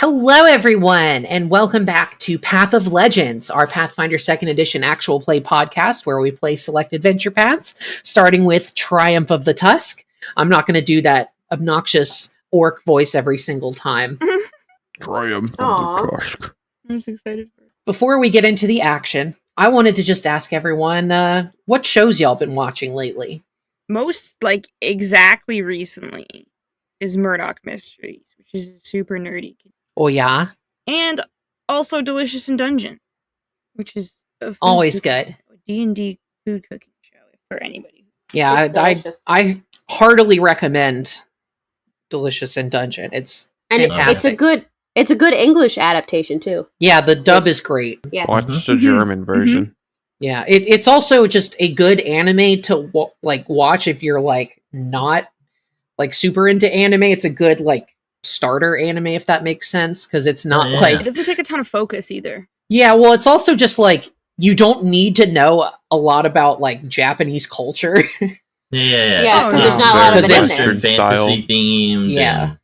Hello, everyone, and welcome back to Path of Legends, our Pathfinder 2nd Edition actual play podcast where we play select adventure paths, starting with Triumph of the Tusk. I'm not going to do that obnoxious orc voice every single time. Triumph of the Tusk. I'm so excited for it. Before we get into the action, I wanted to just ask everyone, what shows y'all been watching lately? Most, exactly recently is Murdoch Mysteries, which is super nerdy. Oh, yeah? And also Delicious in Dungeon, which is Always good. A D&D food cooking show for anybody. Yeah, I heartily recommend Delicious in Dungeon. It's fantastic. It's a good English adaptation too. Yeah, the dub is great. Yeah. Watch the German version. Yeah, it's also just a good anime to watch if you're not super into anime. It's a good starter anime, if that makes sense, because it's not it doesn't take a ton of focus either. Yeah, well, it's also just you don't need to know a lot about Japanese culture. Yeah, there's not a lot of it in there. Fantasy themes. Yeah.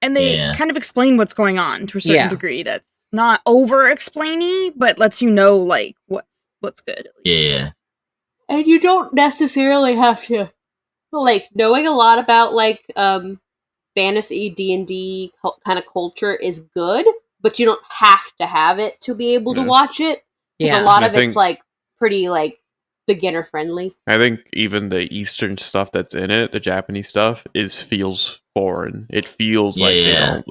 And they kind of explain what's going on to a certain degree. That's not over-explaining, but lets you know, what's good. Yeah. And you don't necessarily have to, knowing a lot about, fantasy D&D kind of culture is good, but you don't have to have it to be able to watch it. Because a lot of it's, pretty, beginner-friendly. I think even the Eastern stuff that's in it, the Japanese stuff, feels foreign. It feels they're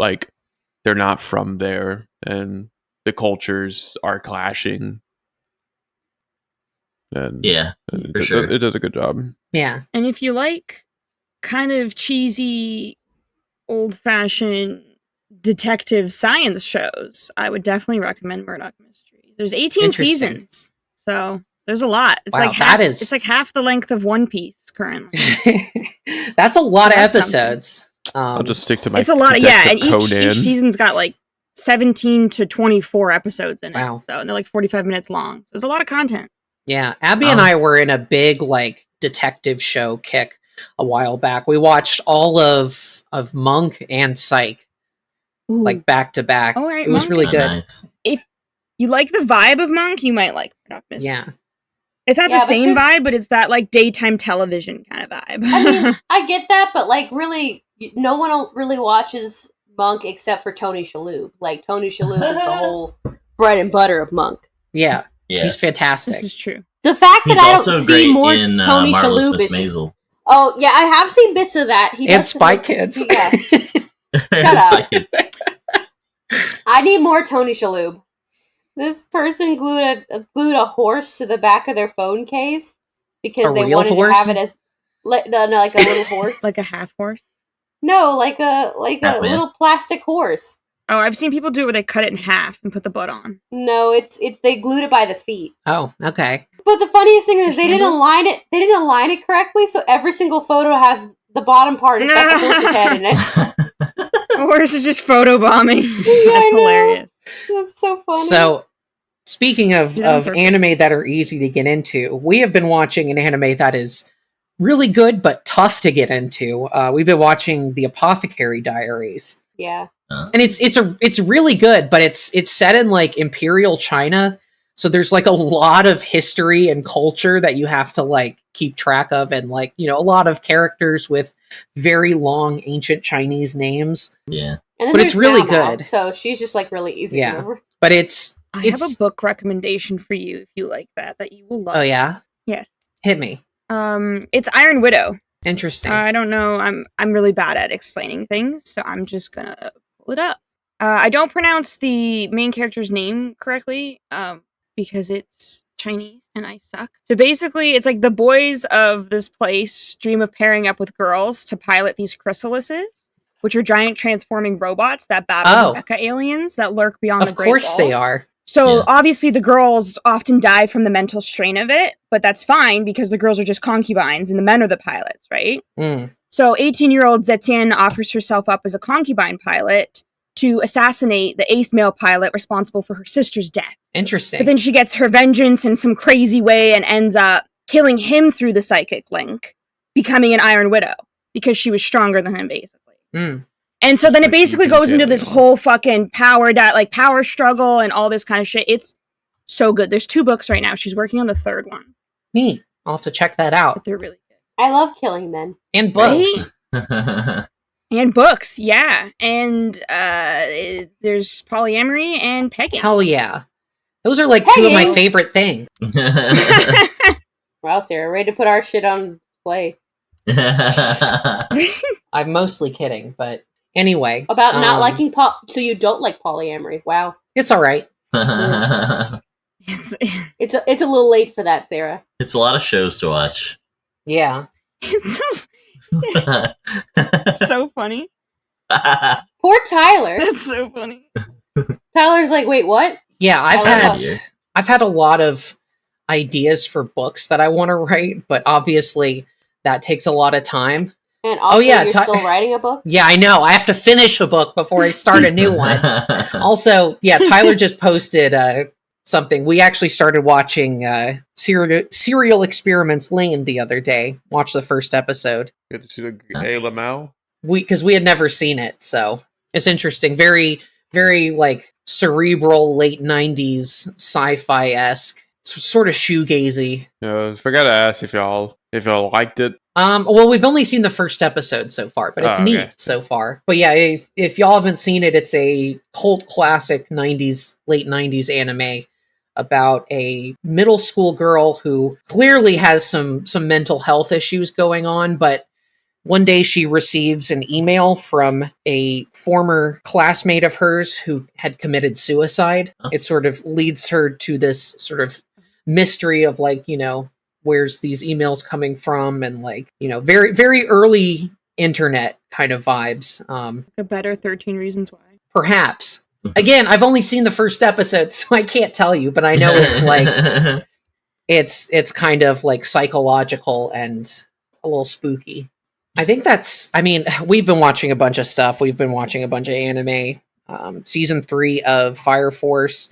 not from there, and the cultures are clashing. And, for sure. It does a good job. Yeah. And if you like kind of cheesy, old-fashioned detective science shows, I would definitely recommend Murdoch Mysteries. There's 18 seasons, so there's a lot. It's it's half the length of One Piece currently. That's a lot of episodes. I'll just stick to my. It's a lot, and each Conan. season's got 17 to 24 episodes in it. Wow. So and they're 45 minutes long. So there's a lot of content. Yeah, Abby and I were in a big detective show kick a while back. We watched all of Monk and Psych back to back. Oh, right, it was Monk really is good. Nice. If you like the vibe of Monk, you might like Murdoch Mysteries. Yeah. It's not the same vibe, but it's that daytime television kind of vibe. I mean, I get that, but really, no one really watches Monk except for Tony Shalhoub. Tony Shalhoub is the whole bread and butter of Monk. Yeah. Yeah. He's fantastic. This is true. The fact that He's I also don't great see more in Tony Marvelous Shalhoub Miss is Maisel. Oh yeah, I have seen bits of that. And Spy Kids. Yeah. Shut up. I need more Tony Shalhoub. This person glued a horse to the back of their phone case because they wanted to have it as a little horse, like a half horse. No, a little plastic horse. Oh, I've seen people do it where they cut it in half and put the butt on. No, it's they glued it by the feet. Oh, okay. But the funniest thing is they didn't align it. They didn't align it correctly, so every single photo has the bottom part has got the horse's head in it. The horse is just photobombing. That's hilarious. That's so funny. So, speaking of anime that are easy to get into, we have been watching an anime that is really good but tough to get into. We've been watching The Apothecary Diaries. Yeah. And it's really good, but it's set in Imperial China, so there's a lot of history and culture that you have to keep track of, and a lot of characters with very long ancient Chinese names. Yeah. And but it's really good. So she's just really easy to remember. But I have a book recommendation for you if you like that you will love. Oh yeah? Yes. Hit me. It's Iron Widow. Interesting. I don't know. I'm really bad at explaining things, so I'm just gonna pull it up. I don't pronounce the main character's name correctly, because it's Chinese and I suck. So basically, it's the boys of this place dream of pairing up with girls to pilot these chrysalises, which are giant transforming robots that battle the mecha aliens that lurk beyond the Great Wall. Of course they are. So obviously the girls often die from the mental strain of it, but that's fine because the girls are just concubines and the men are the pilots, right? Mm. So 18-year-old Zetian offers herself up as a concubine pilot to assassinate the ace male pilot responsible for her sister's death. Interesting. But then she gets her vengeance in some crazy way and ends up killing him through the psychic link, becoming an Iron Widow because she was stronger than him, basically. Mm. And so then it But you basically think goes that into this they- whole fucking power struggle and all this kind of shit. It's so good. There's 2 books right now. She's working on the 3rd one, Neat. I'll have to check that but out. they're really good. I love killing men. And books. Right? And books, yeah. And there's polyamory and pegging. Hell yeah. Those are like 2 of my Pegging? favorite things. Wow, Sarah, ready to put our shit on display. I'm mostly kidding, but anyway. About not liking so you don't like polyamory. Wow. It's alright. It's It's a little late for that, Sarah. It's a lot of shows to watch. Yeah. it's so funny. Poor Tyler. That's so funny. Tyler's like, wait, what? Yeah, I love I've had a lot of ideas for books that I want to write, but obviously that takes a lot of time. And also, yeah, you're still writing a book? Yeah, I know. I have to finish a book before I start a new one. Also, yeah, Tyler just posted something. We actually started watching Serial Experiments Lane the other day. Watched the first episode. Get to see the Hey Lamau. Because we had never seen it, so it's interesting. Very, very like cerebral late 90s sci-fi-esque, sort of shoegazy. Forgot to ask if y'all liked it. Well, we've only seen the first episode so far, but it's neat so far. But yeah, if y'all haven't seen it, it's a cult classic late 90s anime about a middle school girl who clearly has some mental health issues going on, but one day she receives an email from a former classmate of hers who had committed suicide. It sort of leads her to this sort of mystery of like, where's these emails coming from, and like, very, very early internet kind of vibes. A better 13 Reasons Why. Perhaps. Again, I've only seen the first episode, so I can't tell you, but I know it's like it's kind of like psychological and a little spooky. I think we've been watching a bunch of stuff. We've been watching a bunch of anime. Season 3 of Fire Force.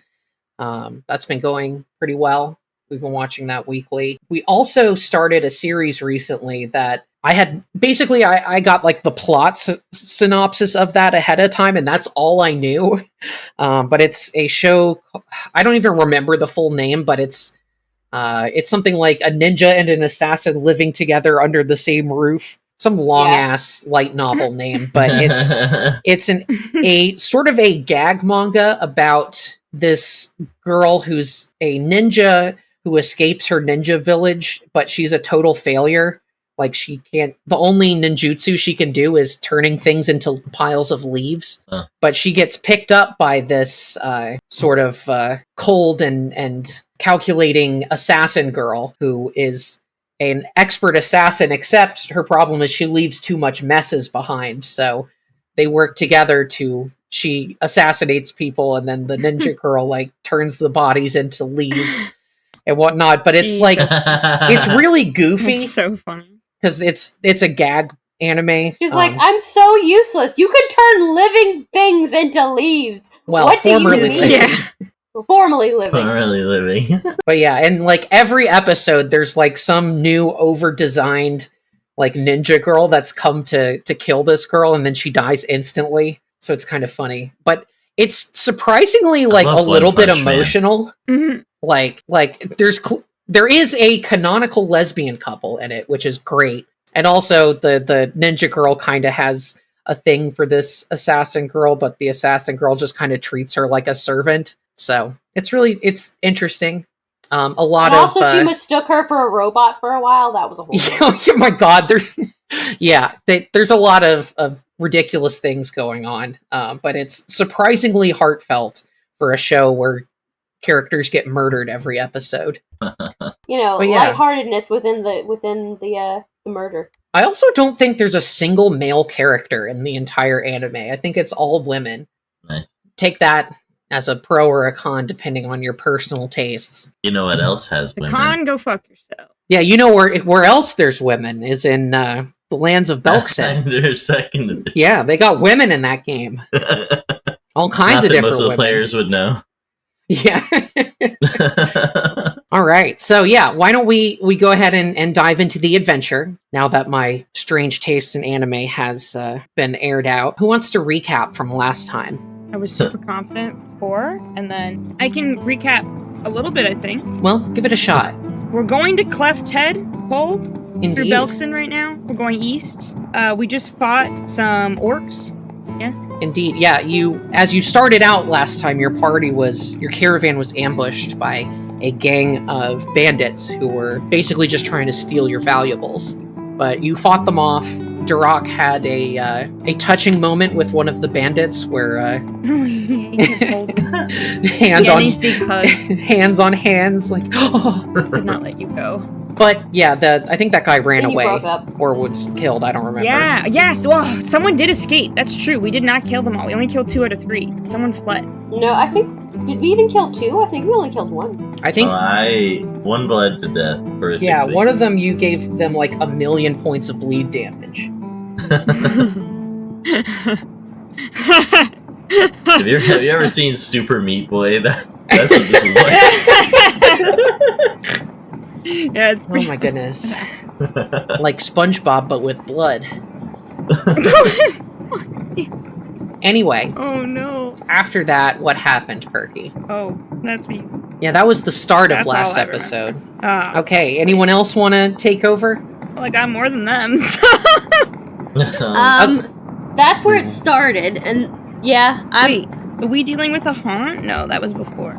That's been going pretty well. We've been watching that weekly. We also started a series recently that I had basically I got like the plot synopsis of that ahead of time, and that's all I knew. But it's a show. I don't even remember the full name, but it's something like a ninja and an assassin living together under the same roof. Some long ass light novel name, but it's a sort of a gag manga about this girl who's a ninja who escapes her ninja village, but she's a total failure. Like the only ninjutsu she can do is turning things into piles of leaves. But she gets picked up by this sort of cold and calculating assassin girl who is an expert assassin, except her problem is she leaves too much messes behind. So they work together she assassinates people, and then the ninja girl like turns the bodies into leaves and whatnot. But it's like, it's really goofy. It's so funny. Because it's a gag anime. She's like, I'm so useless. You could turn living things into leaves. Well, what do you formerly mean? living. Yeah. Formerly living. Formerly living. But yeah, and like every episode, there's like some new over-designed like ninja girl that's come to kill this girl, and then she dies instantly. So it's kind of funny, but it's surprisingly like a little bit emotional. Mhm. Like there is a canonical lesbian couple in it, which is great, and also the ninja girl kind of has a thing for this assassin girl, but the assassin girl just kind of treats her like a servant. So it's interesting. A lot and of also she mistook her for a robot for a while. That was a whole oh my god, there's a lot of ridiculous things going on, but it's surprisingly heartfelt for a show where characters get murdered every episode. Lightheartedness within the murder. I also don't think there's a single male character in the entire anime. I think it's all women. Nice. Take that as a pro or a con, depending on your personal tastes. You know what else has The women? con, go fuck yourself. Yeah, you know where else there's women is in the lands of Belkset. Under second edition. Yeah, they got women in that game. All kinds Not of that different most of the women. players would know. Yeah. All right. So yeah, why don't we go ahead and dive into the adventure now that my strange taste in anime has been aired out. Who wants to recap from last time? I was super confident before, and then I can recap a little bit, I think. Well, give it a shot. We're going to Cleft Head Hold through Indeed. Belkson right now. We're going east. We just fought some orcs. Yes. Indeed. Yeah, as you started out last time, your caravan was ambushed by a gang of bandits who were basically just trying to steal your valuables. But you fought them off. Duroc had a touching moment with one of the bandits where hands on hands, like did not let you go. But yeah, I think that guy ran And you away broke up. or was killed. I don't remember. Yeah, yes. Well, someone did escape. That's true. We did not kill them all. We only killed 2 out of 3. Someone fled. No, I think... Did we even kill 2? I think we only killed 1. I think. One bled to death. Perfectly. Yeah, one of them you gave them like 1,000,000 points of bleed damage. Have you ever seen Super Meat Boy? That's what this is like. Yeah, it's Oh my goodness. Like SpongeBob, but with blood. Anyway, Oh no. after that, what happened, Perky? Oh, that's me. Yeah, that was the start of That's last all I remember. episode. Ah, Okay, anyone else want to take over? well, I got more than them. So. That's where it started, and yeah, Wait, are we dealing with a haunt? No, that was before.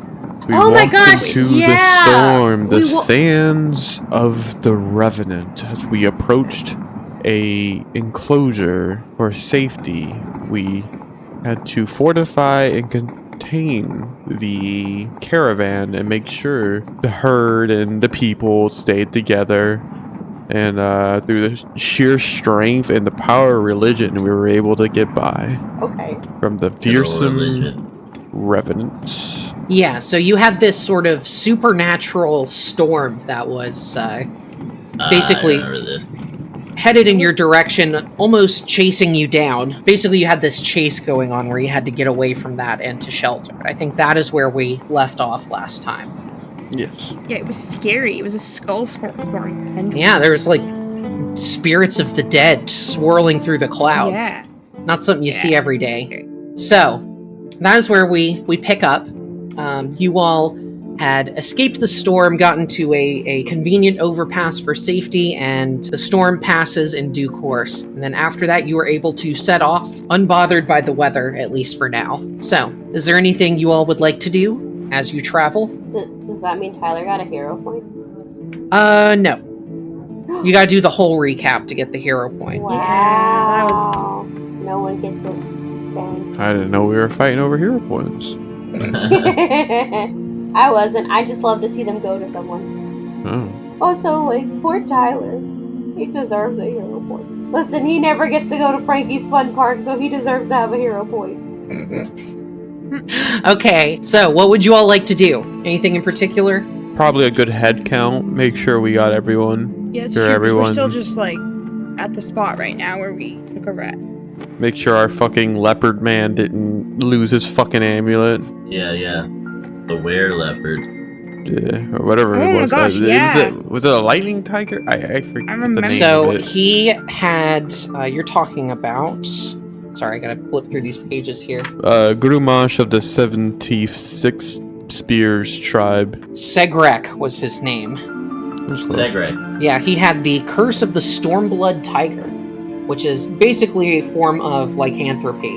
We Oh my walked gosh, into yeah! the storm, the We sands of the Revenant. As we approached a enclosure for safety, we had to fortify and contain the caravan and make sure the herd and the people stayed together. And through the sheer strength and the power of religion, we were able to get by Okay. from the Good old fearsome religion. Revenants. Yeah, so you had this sort of supernatural storm that was basically I remember this. headed in your direction, almost chasing you down. Basically, you had this chase going on where you had to get away from that and to shelter. I think that is where we left off last time. Yes. Yeah, it was scary. It was a skull storm. And Yeah, there was like spirits of the dead swirling through the clouds. yeah. Not something you see Yeah. every day. Okay. So, that is where we pick up. You all had escaped the storm, gotten to a convenient overpass for safety, and the storm passes in due course. And then after that, you were able to set off, unbothered by the weather, at least for now. So, is there anything you all would like to do as you travel? Does that mean Tyler got a hero point? No. You gotta do the whole recap to get the hero point. Wow. that was- No one gets it. Dang. I didn't know we were fighting over hero points. I wasn't. I just love to see them go to someone. Oh. Also, like, poor Tyler. He deserves a hero point. Listen, he never gets to go to Frankie's Fun Park, so he deserves to have a hero point. Okay, so what would you all like to do? Anything in particular? Probably a good head count. Make sure we got everyone. Yeah, it's Sure, true. 'Cause everyone- We're still just like at the spot right now where we took a rest. Make sure our fucking leopard man didn't lose his fucking amulet. Yeah. The were leopard. Yeah, or whatever Oh it my was. gosh, yeah. Was it a lightning tiger? I forget I the remember. name So of it. he had, you're talking about, sorry, I gotta flip through these pages here. Grumash of the 76 Spears tribe. Segrek was his name. Segre. Yeah, he had the Curse of the Stormblood Tiger, which is basically a form of lycanthropy.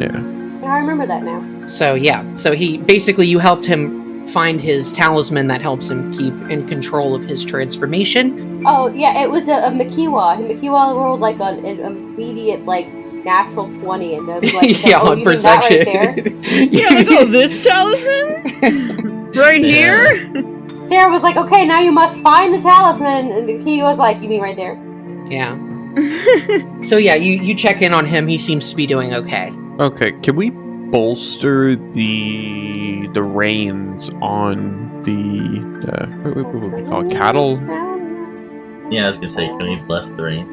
Yeah. Yeah, I remember that now. So yeah, so you helped him find his talisman that helps him keep in control of his transformation. Oh, yeah, it was a Makiwa. Makiwa rolled like an immediate, like, natural 20, and I was like, Yeah, oh, on you mean that perception. right there? Yeah, like, oh, this talisman? Right Yeah. here? Sarah was like, okay, now you must find the talisman, and Makiwa was like, you mean right there? Yeah. So yeah, you check in on him. He seems to be doing okay. Okay, can we bolster the reins on the what would we call it? Cattle? Yeah, I was gonna say, can we bless the rain?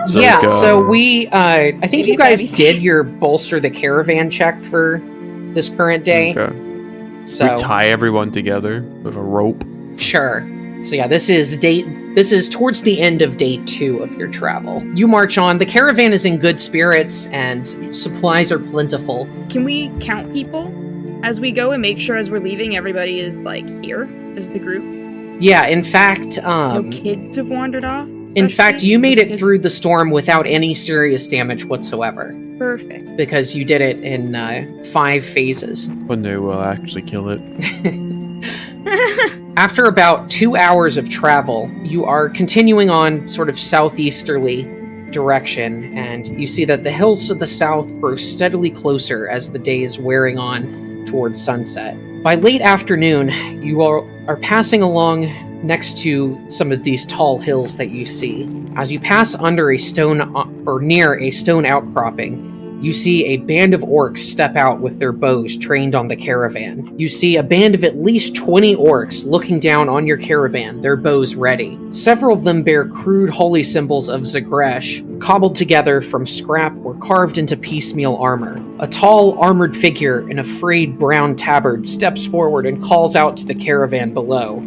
So Yeah, go. so we I think Maybe you guys Babby's- did your bolster the caravan check for this current day. Okay. So we tie everyone together with a rope. Sure. So yeah, this is towards the end of day 2 of your travel. You march on. The caravan is in good spirits and supplies are plentiful. Can we count people as we go and make sure as we're leaving everybody is like here as the group? Yeah, in fact, No kids have wandered off? In fact, you made it Kids- through the storm without any serious damage whatsoever. Perfect. Because you did it in 5 phases. When they will actually kill it. After about 2 hours of travel, you are continuing on sort of southeasterly direction, and you see that the hills to the south grow steadily closer as the day is wearing on towards sunset. By late afternoon, you are passing along next to some of these tall hills that you see. As you pass under a stone or near a stone outcropping, you see a band of orcs step out with their bows trained on the caravan. You see a band of at least 20 orcs looking down on your caravan, their bows ready. Several of them bear crude holy symbols of Zagresh, cobbled together from scrap or carved into piecemeal armor. A tall, armored figure in a frayed brown tabard steps forward and calls out to the caravan below.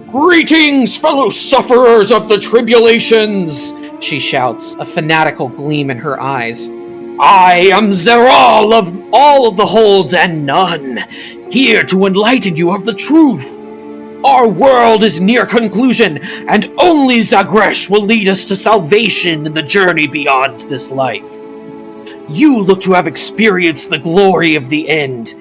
"Greetings, fellow sufferers of the tribulations!" she shouts, a fanatical gleam in her eyes. "I am Zeral of all of the holds and none, here to enlighten you of the truth. Our world is near conclusion, and only Zagresh will lead us to salvation in the journey beyond this life. You look to have experienced the glory of the end.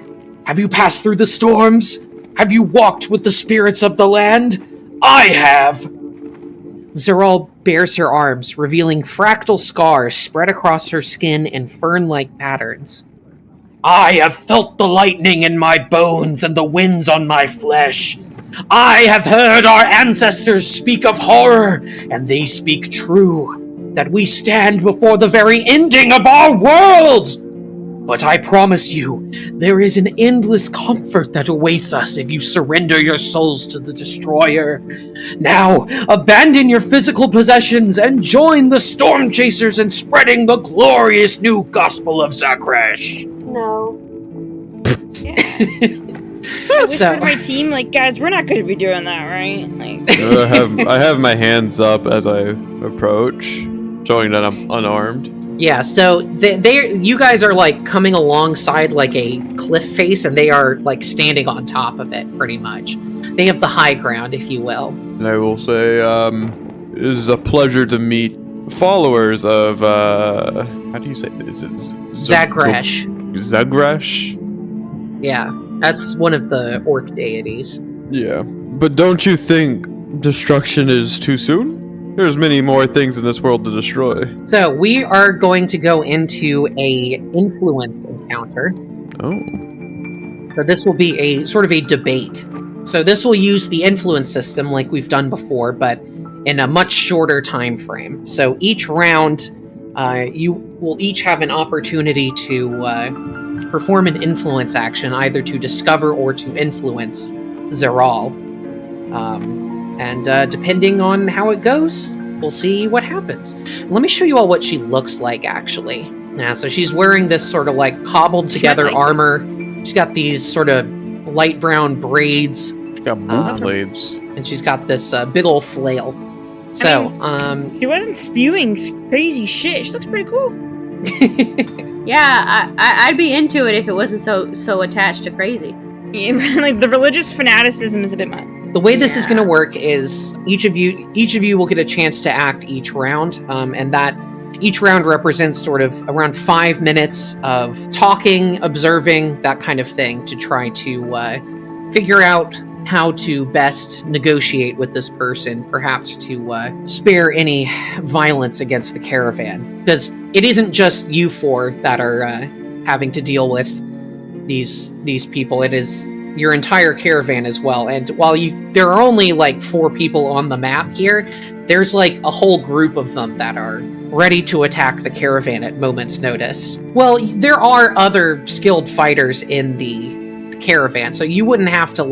Have you passed through the storms? Have you walked with the spirits of the land? I have." Zeral bares her arms, revealing fractal scars spread across her skin in fern-like patterns. "I have felt the lightning in my bones and the winds on my flesh. I have heard our ancestors speak of horror, and they speak true, that we stand before the very ending of our worlds. But I promise you, there is an endless comfort that awaits us if you surrender your souls to the Destroyer. Now, abandon your physical possessions and join the Storm Chasers in spreading the glorious new gospel of Zagresh." No. I whispered to my team, like, guys, we're not going to be doing that, right? Like, I have my hands up as I approach, showing that I'm unarmed. Yeah, so you guys are like coming alongside like a cliff face, and they are like standing on top of it, pretty much. They have the high ground, if you will. And I will say, it is a pleasure to meet followers of, how do you say this? Zagresh. Zagresh? Yeah, that's one of the orc deities. Yeah. But don't you think destruction is too soon? There's many more things in this world to destroy. So we are going to go into a influence encounter. Oh. So this will be a sort of a debate. So this will use the influence system like we've done before, but in a much shorter time frame. So each round, you will each have an opportunity to perform an influence action, either to discover or to influence Zeral. And depending on how it goes, we'll see what happens. Let me show you all what she looks like, actually. Yeah, so she's wearing this sort of like cobbled together armor. She's got these sort of light brown braids. She's got boot blades. And she's got this big old flail. So, she wasn't spewing crazy shit. She looks pretty cool. Yeah, I'd be into it if it wasn't so attached to crazy. Yeah, like the religious fanaticism is a bit much. The way this is going to work is each of you will get a chance to act each round, and that each round represents sort of around 5 minutes of talking, observing, that kind of thing, to try to figure out how to best negotiate with this person, perhaps to spare any violence against the caravan. Because it isn't just you four that are having to deal with these people, it is your entire caravan as well. And while there are only like 4 people on the map here, there's like a whole group of them that are ready to attack the caravan at moment's notice. Well, there are other skilled fighters in the caravan, so you wouldn't have to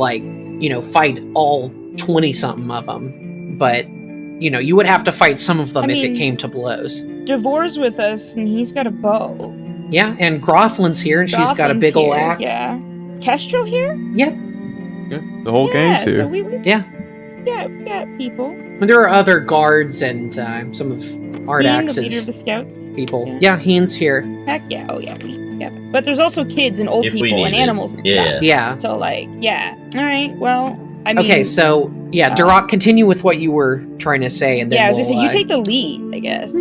fight all 20-something of them, but you would have to fight some of them if it came to blows. Devor's with us, and he's got a bow. Yeah, and Groflin's here, and she's got a big ol' axe. Yeah. Kestrel here? Yep. Yeah, the whole gang's here. So we Yeah. we got people. And there are other guards and some of Being the leader of the Ardax's scouts. people. Yeah. Yeah, Heen's here. Heck yeah. Oh yeah. But there's also kids and old If we people and need it. animals and Yeah. stuff. Yeah. So like, yeah. All right. Well, I mean. Okay, so yeah, Duroc, continue with what you were trying to say, and then Yeah, I was we'll, gonna say you take the lead, I guess. The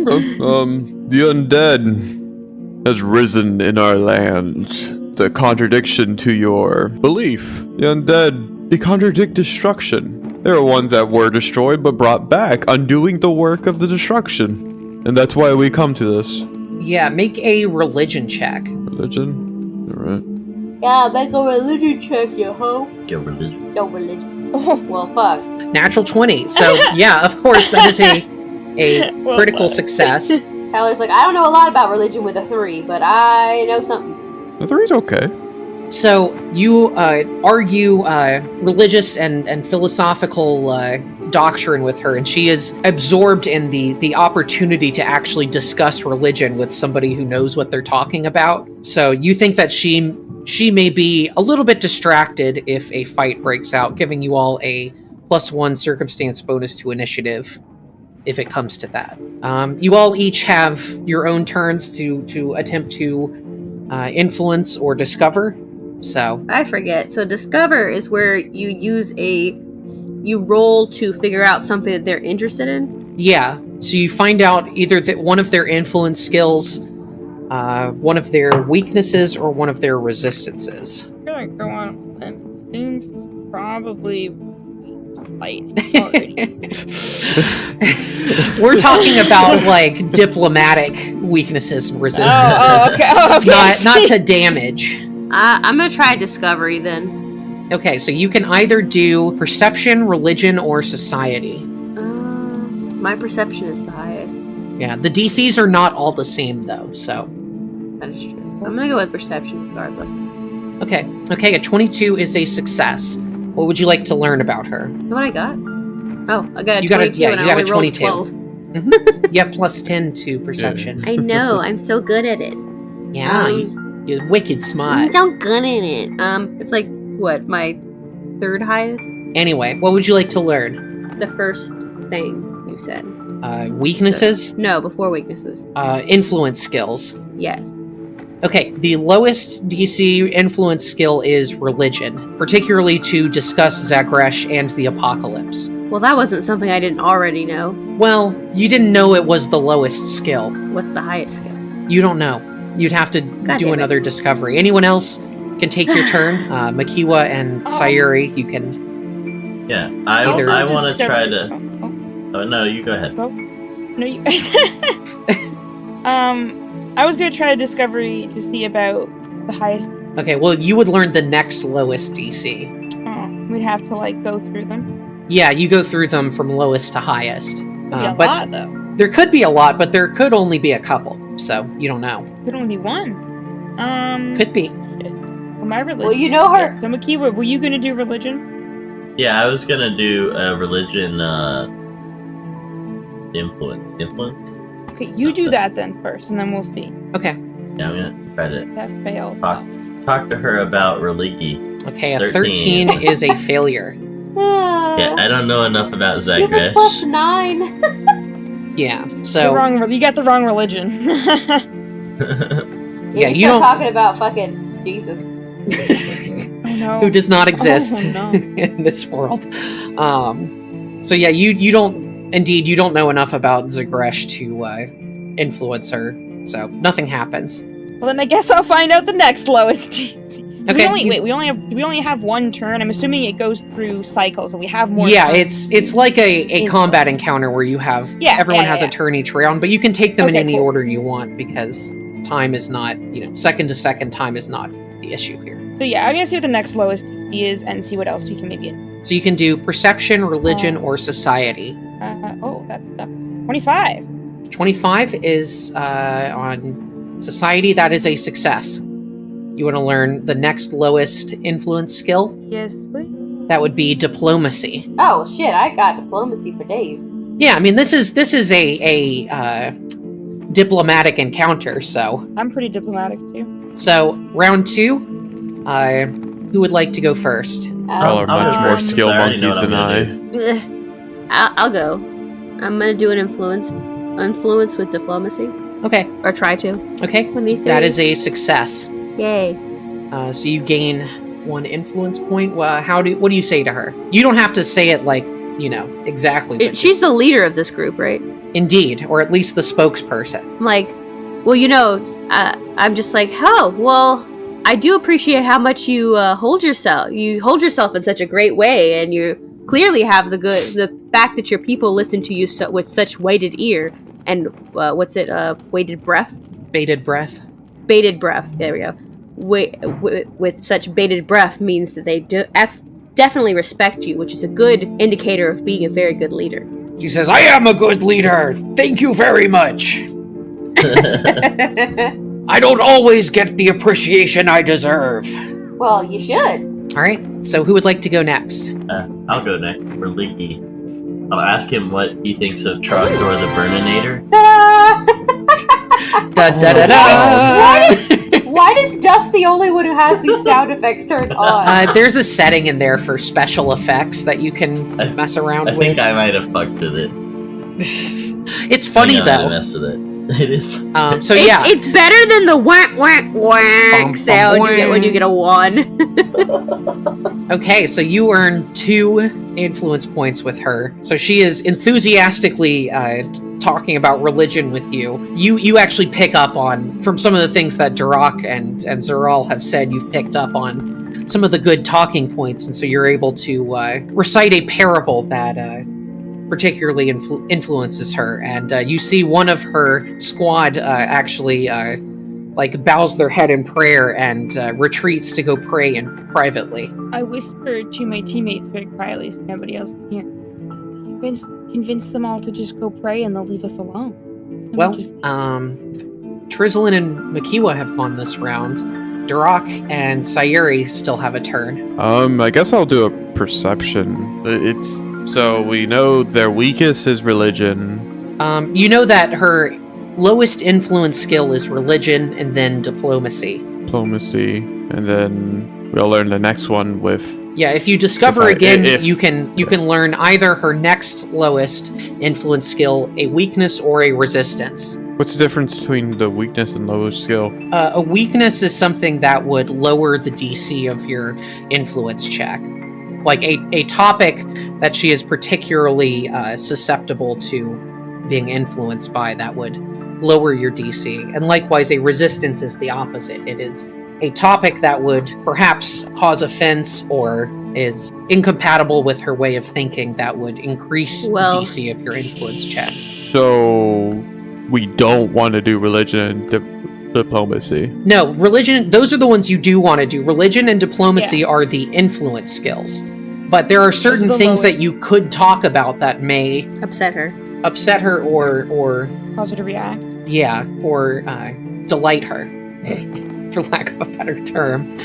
undead has risen in our lands. It's a contradiction to your belief. The undead, they contradict destruction. There are ones that were destroyed but brought back, undoing the work of the destruction. And that's why we come to this. Yeah, make a religion check. Religion? Alright. Yeah, make a religion check, yo ho. Go religion. Yo, religion. Oh, Well, fuck. Natural 20. So yeah, of course that is a Well, critical success. Tyler's like, I don't know a lot about religion with a 3, but I know something. The 3's okay. So you argue religious and philosophical doctrine with her, and she is absorbed in the opportunity to actually discuss religion with somebody who knows what they're talking about. So you think that she may be a little bit distracted if a fight breaks out, giving you all a +1 circumstance bonus to initiative if it comes to that. You all each have your own turns to attempt to influence or discover. So I forget. So discover is where you roll to figure out something that they're interested in. yeah, so you find out either that one of their influence skills, one of their weaknesses, or one of their resistances. I'm gonna go on. Seems probably light already. We're talking about like diplomatic weaknesses and resistances, okay. Oh, okay. not to damage. I'm gonna try discovery then. Okay, so you can either do perception, religion, or society. My perception is the highest. Yeah, the DCs are not all the same though, so. That is true. I'm gonna go with perception regardless. Okay, a 22 is a success. What would you like to learn about her? Is that what I got? Oh, I got a You got a- 22 yeah, and you I got a only rolled 22. 12. You have +10 to perception. I know, I'm so good at it. Yeah, you're wicked smart. I'm so good at it. It's like, what, my third highest? Anyway, what would you like to learn? The first thing you said. Weaknesses? No, before weaknesses. Influence skills. Yes. Okay, the lowest DC influence skill is religion, particularly to discuss Zagresh and the apocalypse. Well, that wasn't something I didn't already know. Well, you didn't know it was the lowest skill. What's the highest skill? You don't know. You'd have to do damn it. another discovery. Anyone else can take your turn. Makiwa and Sayuri, you can... Yeah, Either- I want to try to. Oh, Oh no, you go ahead. no, you. I was gonna try a discovery to see about the highest. Okay, well, you would learn the next lowest DC. Oh, we'd have to like go through them. Yeah, you go through them from lowest to highest. Could be a But lot though. there could be a lot, but there could only be a couple, so you don't know. Could only be one. Could be. Well, my religion. Well, you know her. Yeah, so Makiwa, were you gonna do religion? Yeah, I was gonna do a religion influence. Okay, you do that then first, and then we'll see. Okay. Yeah, I'm gonna try to That fails. talk to her about religi. Okay, a 13. 13 is a failure. Yeah, I don't know enough about You have a Zagresh. +9. Yeah, The so... you got the wrong religion. Yeah, you start don't... talking about fucking Jesus. Oh no. who does not exist Oh, no. in this world. So yeah, you don't know enough about Zagresh to influence her, so nothing happens. Well, then I guess I'll find out the next lowest DC. Okay, We only have one turn. I'm assuming it goes through cycles, and we have more. Yeah, turns. it's like a Influence. combat encounter where you have everyone has a turn each round, but you can take them in Okay, any cool. order you want because time is not, second to second time is not the issue here. So yeah, I'm gonna see what the next lowest DC is, and see what else we can maybe. So you can do perception, religion, or society. That's stuff. 25. 25 is on society. That is a success. You want to learn the next lowest influence skill? Yes, please. That would be diplomacy. Oh shit! I got diplomacy for days. Yeah, I mean this is a diplomatic encounter. So I'm pretty diplomatic too. round 2, Who would like to go first? Y'all are I'll much go more first, skilled I already know monkeys what than I'm I. I'll go. I'm gonna do an influence with diplomacy, Okay. or try to. Okay. 23. That is a success. Yay! So you gain 1 influence point. What do you say to her? You don't have to say it like, exactly. But She's the leader of this group, right? Indeed, or at least the spokesperson. I'm like, well, I'm just like, oh, well, I do appreciate how much you hold yourself. You hold yourself in such a great way, and you clearly have the fact that your people listen to you with such weighted ear and weighted breath. Bated breath. Bated breath. There we go. With such bated breath means that they definitely respect you, which is a good indicator of being a very good leader. She says, I am a good leader. Thank you very much. I don't always get the appreciation I deserve. Well, you should. All right. So who would like to go next? I'll go next for Leaky. I'll ask him what he thinks of Trogdor the Burninator. Da da da da. Why does Dust the only one who has these sound effects turned on? There's a setting in there for special effects that you can mess around I with. think I might have fucked with it. It's funny though. I messed with it. It is. So yeah, it's better than the whack whack whack sound you get when you get a 1. Okay, so you earn 2 influence points with her. So she is enthusiastically talking about religion with you. You actually pick up on, from some of the things that Durak and Zeral have said, you've picked up on some of the good talking points, and so you're able to recite a parable that particularly influences her. And you see one of her squad actually bows their head in prayer and retreats to go pray privately. I whispered to my teammates very quietly so nobody else can hear. Convince them all to just go pray and they'll leave us alone. Well, Trizlin and Makiwa have gone this round. Durak and Sayuri still have a turn. I guess I'll do a perception. So we know their weakest is religion. You know that her lowest influence skill is religion and then diplomacy. And then we'll learn the next one with... Yeah, if you discover you can learn either her next lowest influence skill, a weakness, or a resistance. What's the difference between the weakness and lowest skill? A weakness is something that would lower the DC of your influence check. Like a topic that she is particularly susceptible to being influenced by that would lower your DC. And likewise, a resistance is the opposite. It is a topic that would perhaps cause offense or is incompatible with her way of thinking that would increase the DC of your influence checks. So we don't want to do religion and diplomacy. No, religion, those are the ones you do want to do. Religion and diplomacy are the influence skills. But there are certain things that you could talk about that may upset her or cause her to react. Yeah, or delight her, for lack of a better term.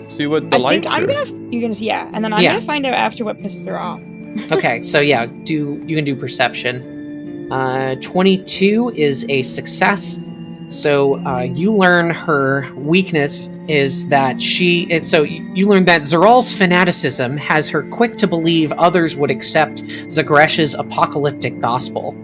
See what delights her. And then I'm gonna find out after what pisses her off. Okay, so yeah, you can do perception. 22 is a success. So you learn her weakness is that you learn that Zeral's fanaticism has her quick to believe others would accept Zagresh's apocalyptic gospel.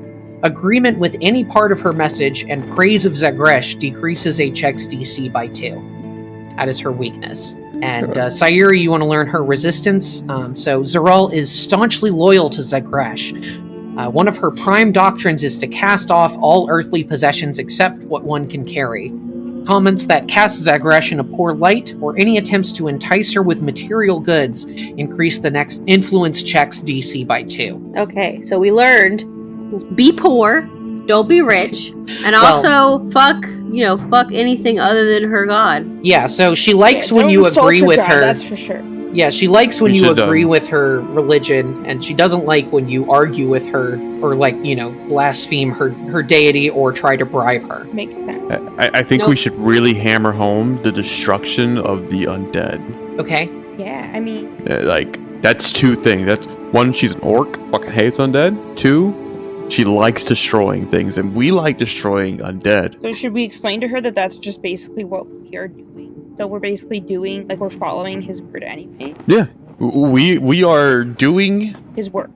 Agreement with any part of her message and praise of Zagresh decreases a check's DC by 2. That is her weakness. And Sayuri, you want to learn her resistance. So Zeral is staunchly loyal to Zagresh. One of her prime doctrines is to cast off all earthly possessions except what one can carry. Comments that cast Zagresh in a poor light, or any attempts to entice her with material goods, increase the next influence check's DC by 2. Okay, so we learned, be poor, don't be rich, and also fuck anything other than her god. Yeah, so she likes when you agree with her. That's for sure. Yeah, she likes when you agree with her religion, and she doesn't like when you argue with her or, blaspheme her deity or try to bribe her. Makes sense. I think we should really hammer home the destruction of the undead. Okay. Yeah, I mean... that's 2 things. That's 1, she's an orc, fucking hates undead. 2, she likes destroying things, and we like destroying undead. So should we explain to her that that's just basically what we are doing? So we're basically doing, like, we're following his word anyway. Yeah, we are doing His work.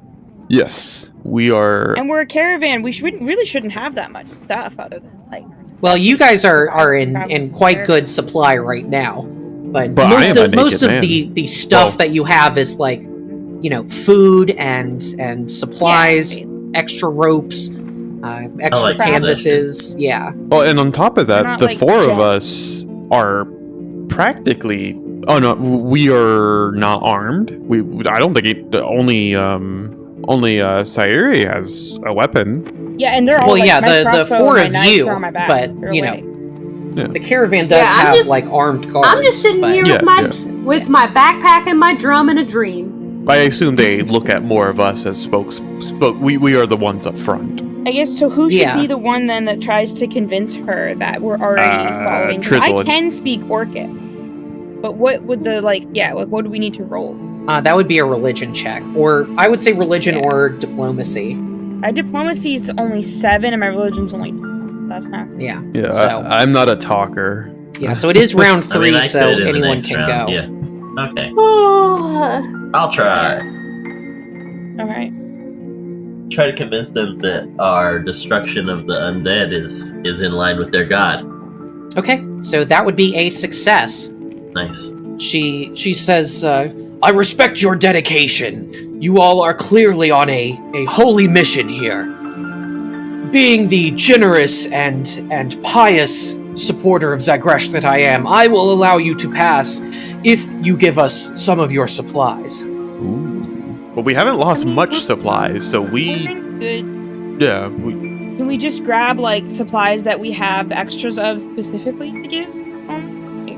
Yes, we are. And we're a caravan. We really shouldn't have that much stuff other than, like... Well, you guys are in quite good supply right now. But most of the stuff that you have is, like, you know, food and supplies, extra ropes, extra canvases. Yeah. Well, and on top of that, the like, four of us are practically. Oh no, we are not armed. I don't think only Sayuri has a weapon. Yeah, and they're all the four of you, but you know, the caravan does have like armed guards. I'm just sitting here with my backpack and my drum and a dream. I assume they look at more of us as we are the ones up front. I guess so. Who should be the one then that tries to convince her that we're already following? I can speak Orcish. But what would what do we need to roll? That would be a religion check. Or I would say religion or diplomacy. My diplomacy is only 7 and my religion's only 2. That's not... Yeah. So, I'm not a talker. Yeah, so it is round 3, so anyone can go. Yeah. Okay. I'll try. Alright. Try to convince them that our destruction of the undead is in line with their god. Okay, so that would be a success. Nice. She says, I respect your dedication. You all are clearly on a holy mission here. Being the generous and pious supporter of Zagresh that I am, I will allow you to pass if you give us some of your supplies. Ooh. But we haven't lost much supplies, so we... Good. Yeah, Can we just grab, like, supplies that we have extras of specifically to give?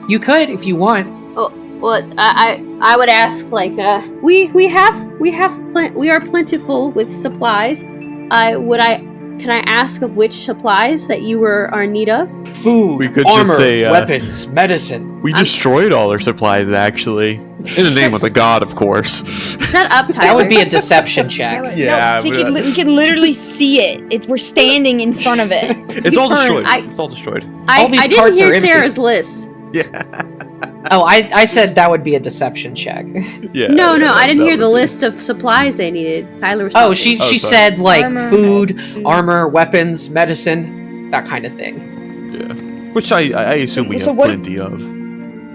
You could, if you want. Oh, well, I would ask, like, we are plentiful with supplies. Can I ask of which supplies that you are in need of? Food, armor, weapons, medicine. We destroyed all our supplies, actually. In the name of the god, of course. Shut up, Tyler. That would be a deception check. Yeah. No, we can literally see it. We're standing in front of it. It's all destroyed. It's all destroyed. I didn't hear Sarah's list. Yeah. Oh, I said that would be a deception check. Yeah. No, I didn't hear the list of supplies they needed. Tyler was talking. She said, like, food, armor, weapons, medicine, that kind of thing. Yeah. Which I assume we have plenty of.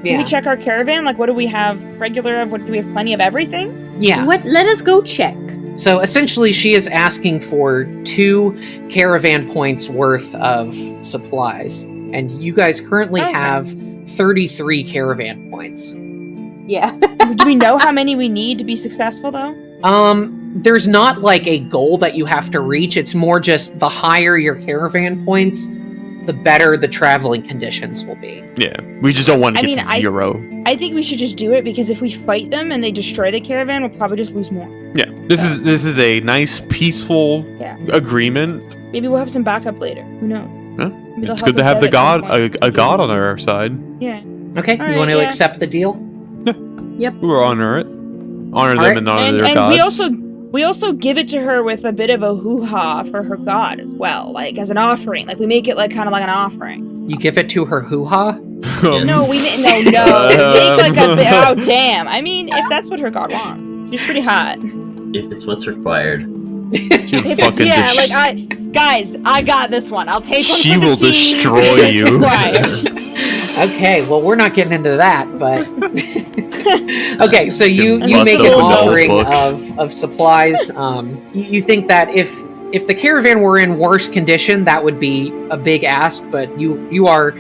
Can we check our caravan? Like, what do we have regular of? Do we have plenty of everything? Yeah. Let us go check. So essentially she is asking for 2 caravan points worth of supplies. And you guys currently have 33 caravan points. Yeah. Do we know how many we need to be successful, though? There's not, like, a goal that you have to reach. It's more just the higher your caravan points, the better the traveling conditions will be. Yeah. We just don't want to get to 0. I think we should just do it, because if we fight them and they destroy the caravan, we'll probably just lose more. Yeah. This is a nice, peaceful agreement. Maybe we'll have some backup later. Who knows? Huh? It's good to have the god, a god on our side. Yeah. Okay, you want to accept the deal? Yeah. Yep. We'll honor it. Honor them and honor their gods. We also give it to her with a bit of a hoo-ha for her god as well, like as an offering. Like we make it like kind of like an offering. You give it to her hoo-ha? No, we make like oh damn. I mean, if that's what her god wants, she's pretty hot. If it's what's required. Guys, I got this one. I'll take one. She will destroy you. Okay, well, we're not getting into that, but okay. So you make an offering of supplies. You think that if the caravan were in worse condition, that would be a big ask, but you are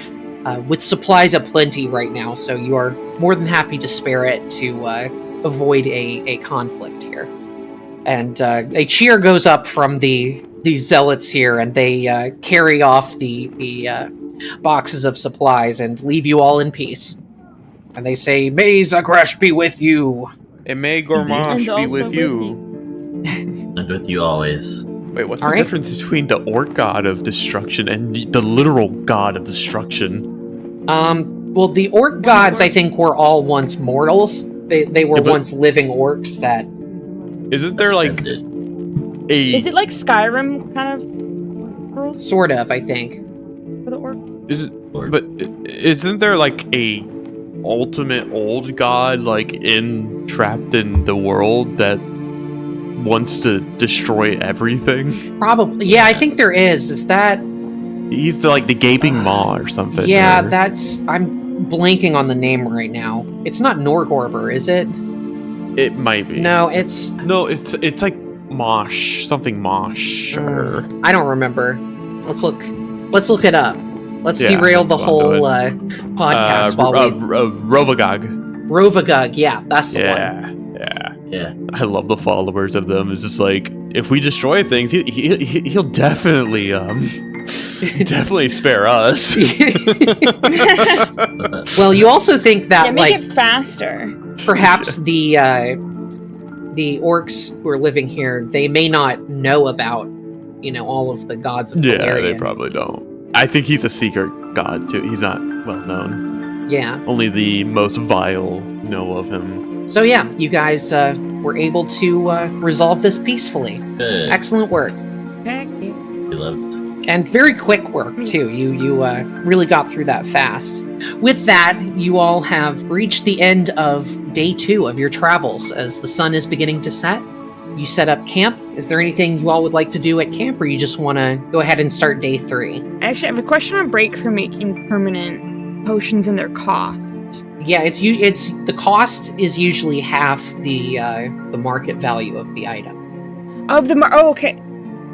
with supplies aplenty right now, so you are more than happy to spare it to avoid a conflict here. And a cheer goes up from these zealots here, and they carry off the boxes of supplies and leave you all in peace. And they say, "May Zagresh be with you." And may Gormash be with you. And with you always. Wait, what's the difference between the orc god of destruction and the literal god of destruction? Well, the orc gods, I think, were all once mortals. They were once living orcs that... Isn't there, like, Is it like Skyrim kind of world? Sort of, I think. For the orc? But isn't there, like, a ultimate old god, like trapped in the world that wants to destroy everything? Probably. Yeah, I think there is. Is that? He's the gaping maw or something. Yeah, or... I'm blanking on the name right now. It's not Norgorber, is it? It might be. No, it's like Mosh, something Mosh. Or... I don't remember. Let's look it up. Let's derail the whole podcast while we... Rovagog. Rovagog, yeah, that's the one. Yeah. I love the followers of them. It's just like, if we destroy things, he'll definitely definitely spare us. Well, you also think that make it faster. Perhaps the orcs who are living here, they may not know about, all of the gods of Galarian. Yeah, they probably don't. I think he's a secret god too. He's not well known. Yeah. Only the most vile know of him. So yeah, you guys were able to resolve this peacefully. Good. Excellent work. Heck yeah. We love this. And very quick work too. You really got through that fast. With that, you all have reached the end of day 2 of your travels as the sun is beginning to set. You set up camp. Is there anything you all would like to do at camp, or you just want to go ahead and start day 3? I actually have a question on break for making permanent potions and their cost. Yeah, it's the cost is usually half the market value of the item. Okay.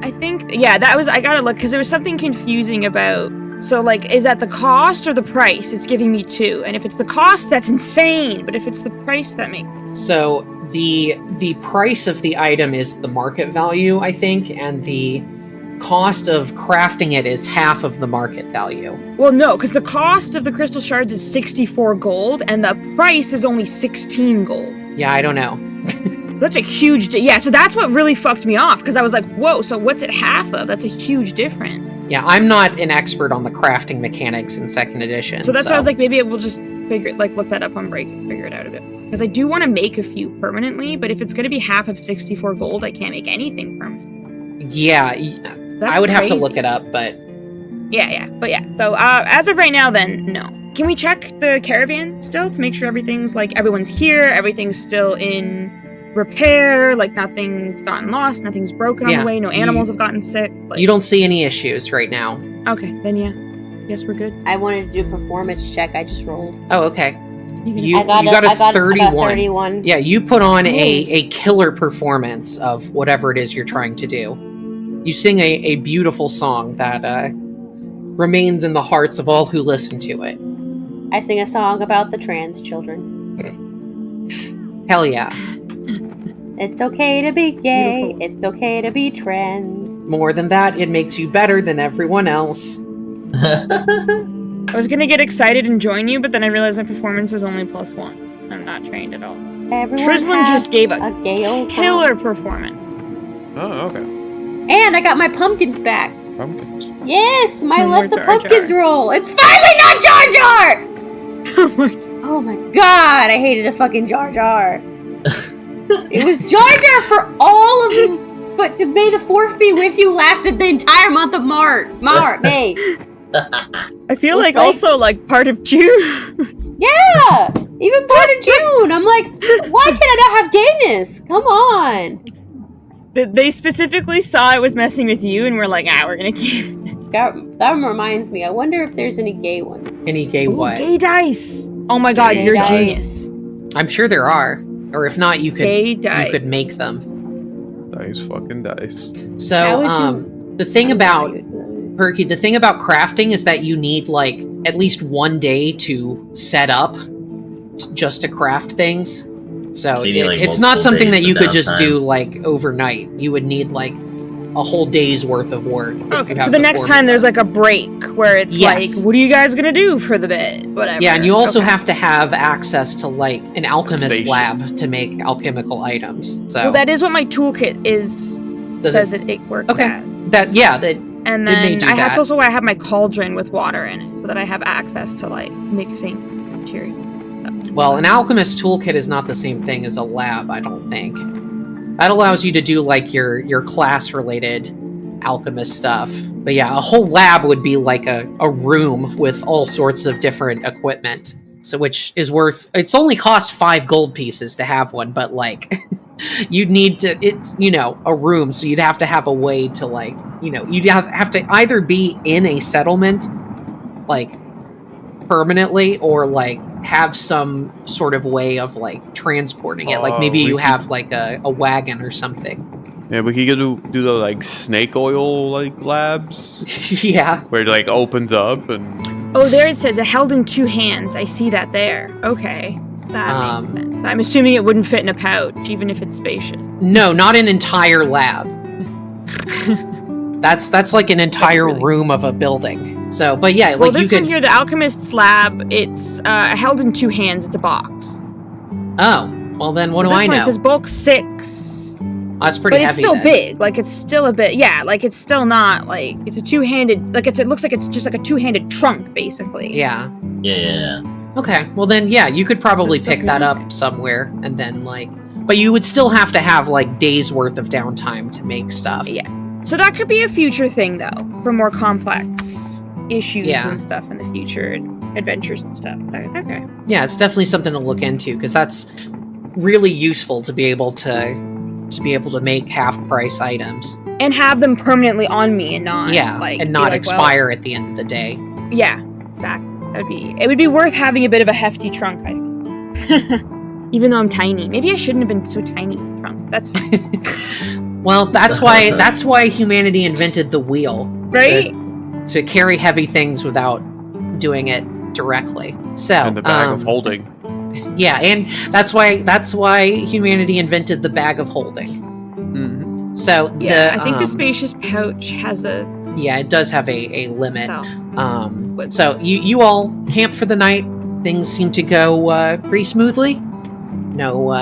I think I gotta look because there was something confusing about. So is that the cost or the price? It's giving me 2, and if it's the cost, that's insane. But if it's the price, that makes. So the price of the item is the market value, I think, and the cost of crafting it is half of the market value. Well, no, because the cost of the crystal shards is 64 gold, and the price is only 16 gold. Yeah, I don't know. That's a huge... so that's what really fucked me off, because I was like, whoa, so what's it half of? That's a huge difference. Yeah, I'm not an expert on the crafting mechanics in 2nd edition. So that's why I was like, maybe we'll just look that up on break and figure it out a bit. Because I do want to make a few permanently, but if it's going to be half of 64 gold, I can't make anything permanent. Yeah, that's I would crazy. have to look it up, but... Yeah. So, as of right now, then, no. Can we check the caravan still to make sure everything's, everyone's here, everything's still in repair, nothing's gotten lost, nothing's broken on the way, no animals have gotten sick? You don't see any issues right now. Okay, then yeah. Guess we're good. I wanted to do a performance check. I just rolled. Oh, okay. I got a 31. Yeah, you put on a killer performance of whatever it is you're trying to do. You sing a beautiful song that remains in the hearts of all who listen to it. I sing a song about the trans children. Hell yeah. It's okay to be gay. Beautiful. It's okay to be trans. More than that, it makes you better than everyone else. I was gonna get excited and join you, but then I realized my performance is only +1. I'm not trained at all. Trislan just gave a gay old killer performance. Oh, okay. And I got my pumpkins back. Pumpkins. Yes, my No more let the Jar pumpkins Jar. roll. It's finally not Jar Jar. Oh my god, I hated the fucking Jar Jar. It was Jar Jar for all of them, but to May the 4th be with you lasted the entire month of May. I feel like also part of June. Yeah, even part of June. I'm like, why can I not have gayness? Come on. They specifically saw it was messing with you and were like, we're gonna keep it. That reminds me. I wonder if there's any gay ones. Any gay what? Gay dice. Oh my god, Gay you're a dice. genius. I'm sure there are. Or if not, you Gay dice. could make them. Dice, fucking dice. So, the thing about Perky, the thing about crafting is that you need at least 1 day to set up just to craft things. So you need, it's not something that you could just downtime. do overnight. You would need a whole day's worth of work. Okay, so the next time there's a break where it's Yes. what are you guys gonna do for the bit? Whatever. Yeah, and you also Okay. have to have access to an alchemist Station. lab to make alchemical items. So Well, that is what my toolkit is. Does says it works. Okay. as. that And may then do that's that. also why I have my cauldron with water in it, so that I have access to mixing material. well, an alchemist toolkit is not the same thing as a lab, I don't think. That allows you to do your class related alchemist stuff. But yeah, a whole lab would be a room with all sorts of different equipment. So which is worth, it's only cost 5 gold pieces to have one, but like you'd need to, it's, you know, a room, so you'd have to have a way to like, you know, you'd have to either be in a settlement like permanently or like have some sort of way of like transporting it. Like maybe you have like a wagon or something. Yeah, we could do the like snake oil like labs. Yeah. Where it like opens up and Oh, there it says held in 2 hands. I see that there. Okay. That makes sense. I'm assuming it wouldn't fit in a pouch, even if it's spacious. No, not an entire lab. That's like an entire room of a building. So, but yeah, Well, like this you could. one here, the alchemist's lab, it's held in 2 hands. It's a box. Oh, well then, what do I This know? one it says bulk 6. That's pretty But heavy. it's still then. big. Like it's still a bit. Yeah, like it's still not like it's a 2-handed. Like it looks like it's just like a 2-handed trunk, basically. Yeah. Yeah. Okay. Well then, yeah, you could probably Just still pick that okay. up somewhere, and then like, but you would still have to have like days worth of downtime to make stuff. Yeah. So that could be a future thing, though, for more complex issues Yeah. and stuff in the future, and adventures and stuff. Okay. Yeah, it's definitely something to look into because that's really useful to be able to make half price items. And have them permanently on me and not like and be not like, expire at the end of the day. Well, yeah, exactly. It would be worth having a bit of a hefty trunk, I think. Even though I'm tiny. Maybe I shouldn't have been so tiny in the trunk. That's fine. Well, that's why humanity invented the wheel. Right? To carry heavy things without doing it directly. So and the bag of holding. Yeah, and that's why humanity invented the bag of holding. Mm-hmm. So Yeah, I think the spacious pouch has a yeah, it does have a limit. So. So you all camp for the night. Things seem to go pretty smoothly. No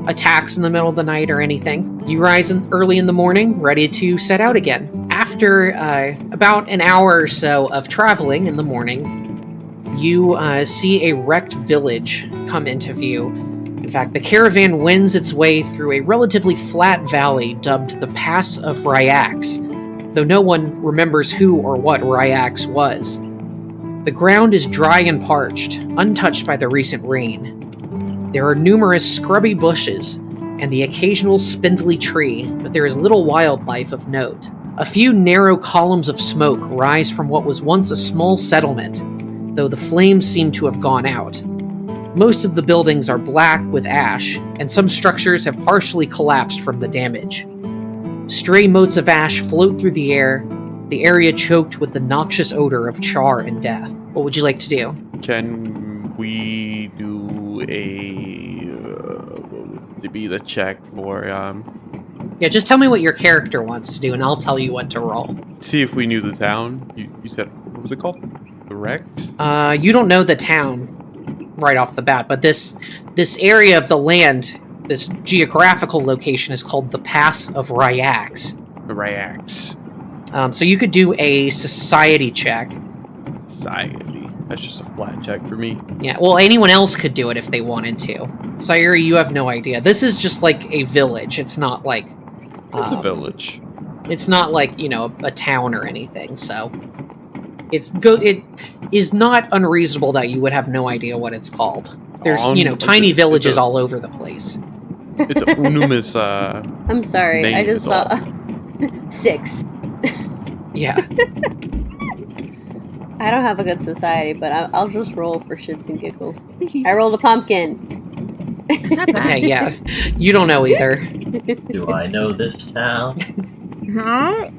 attacks in the middle of the night or anything. You rise early in the morning, ready to set out again. After about an hour or so of traveling in the morning, you see a wrecked village come into view. In fact, the caravan wends its way through a relatively flat valley dubbed the Pass of Ryax, though no one remembers who or what Ryax was. The ground is dry and parched, untouched by the recent rain. There are numerous scrubby bushes and the occasional spindly tree, but there is little wildlife of note. A few narrow columns of smoke rise from what was once a small settlement, though the flames seem to have gone out. Most of the buildings are black with ash, and some structures have partially collapsed from the damage. Stray motes of ash float through the air, the area choked with the noxious odor of char and death. What would you like to do? Can we do the check for Yeah, just tell me what your character wants to do, and I'll tell you what to roll. see if we knew the town? You said, what was it called? The Wrecked? You don't know the town right off the bat, but this area of the land, this geographical location is called the Pass of Ryax. The Ryax. So you could do a society check. Society. That's just a flat check for me. Yeah, well, anyone else could do it if they wanted to. Sayuri, you have no idea. This is just like a village. It's not like... It's a village. It's not like, you know, a town or anything, so... It is not unreasonable that you would have no idea what it's called. There's, tiny villages all over the place. It's a Unumis, I'm sorry, name I just is all. saw 6. Yeah. I don't have a good society, but I'll just roll for shits and giggles. I rolled a pumpkin. It's not bad. Okay, yeah. You don't know either. Do I know this town? Huh?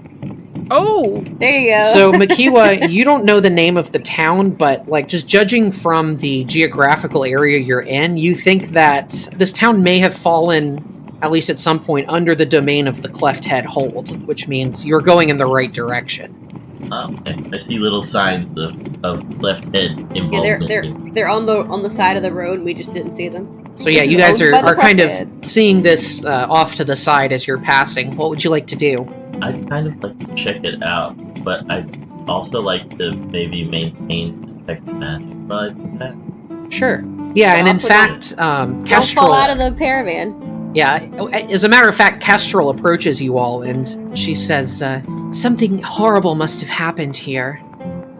Oh! There you go. So, Makiwa, you don't know the name of the town, but, like, just judging from the geographical area you're in, you think that this town may have fallen, at least at some point, under the domain of the Cleft Head Hold, which means you're going in the right direction. Okay. I see little signs of left head involvement. Yeah, they're on the side of the road. We just didn't see them. So yeah, This you is guys owned by the are kind of Cleft Head. seeing this off to the side as you're passing. What would you like to do? I'd kind of like to check it out, but I'd also like to maybe maintain detect magic while I do that. Sure. Yeah, and in also fact, Don't Kestrel... fall out of the caravan. Yeah, as a matter of fact, Kestrel approaches you all, and she says, something horrible must have happened here.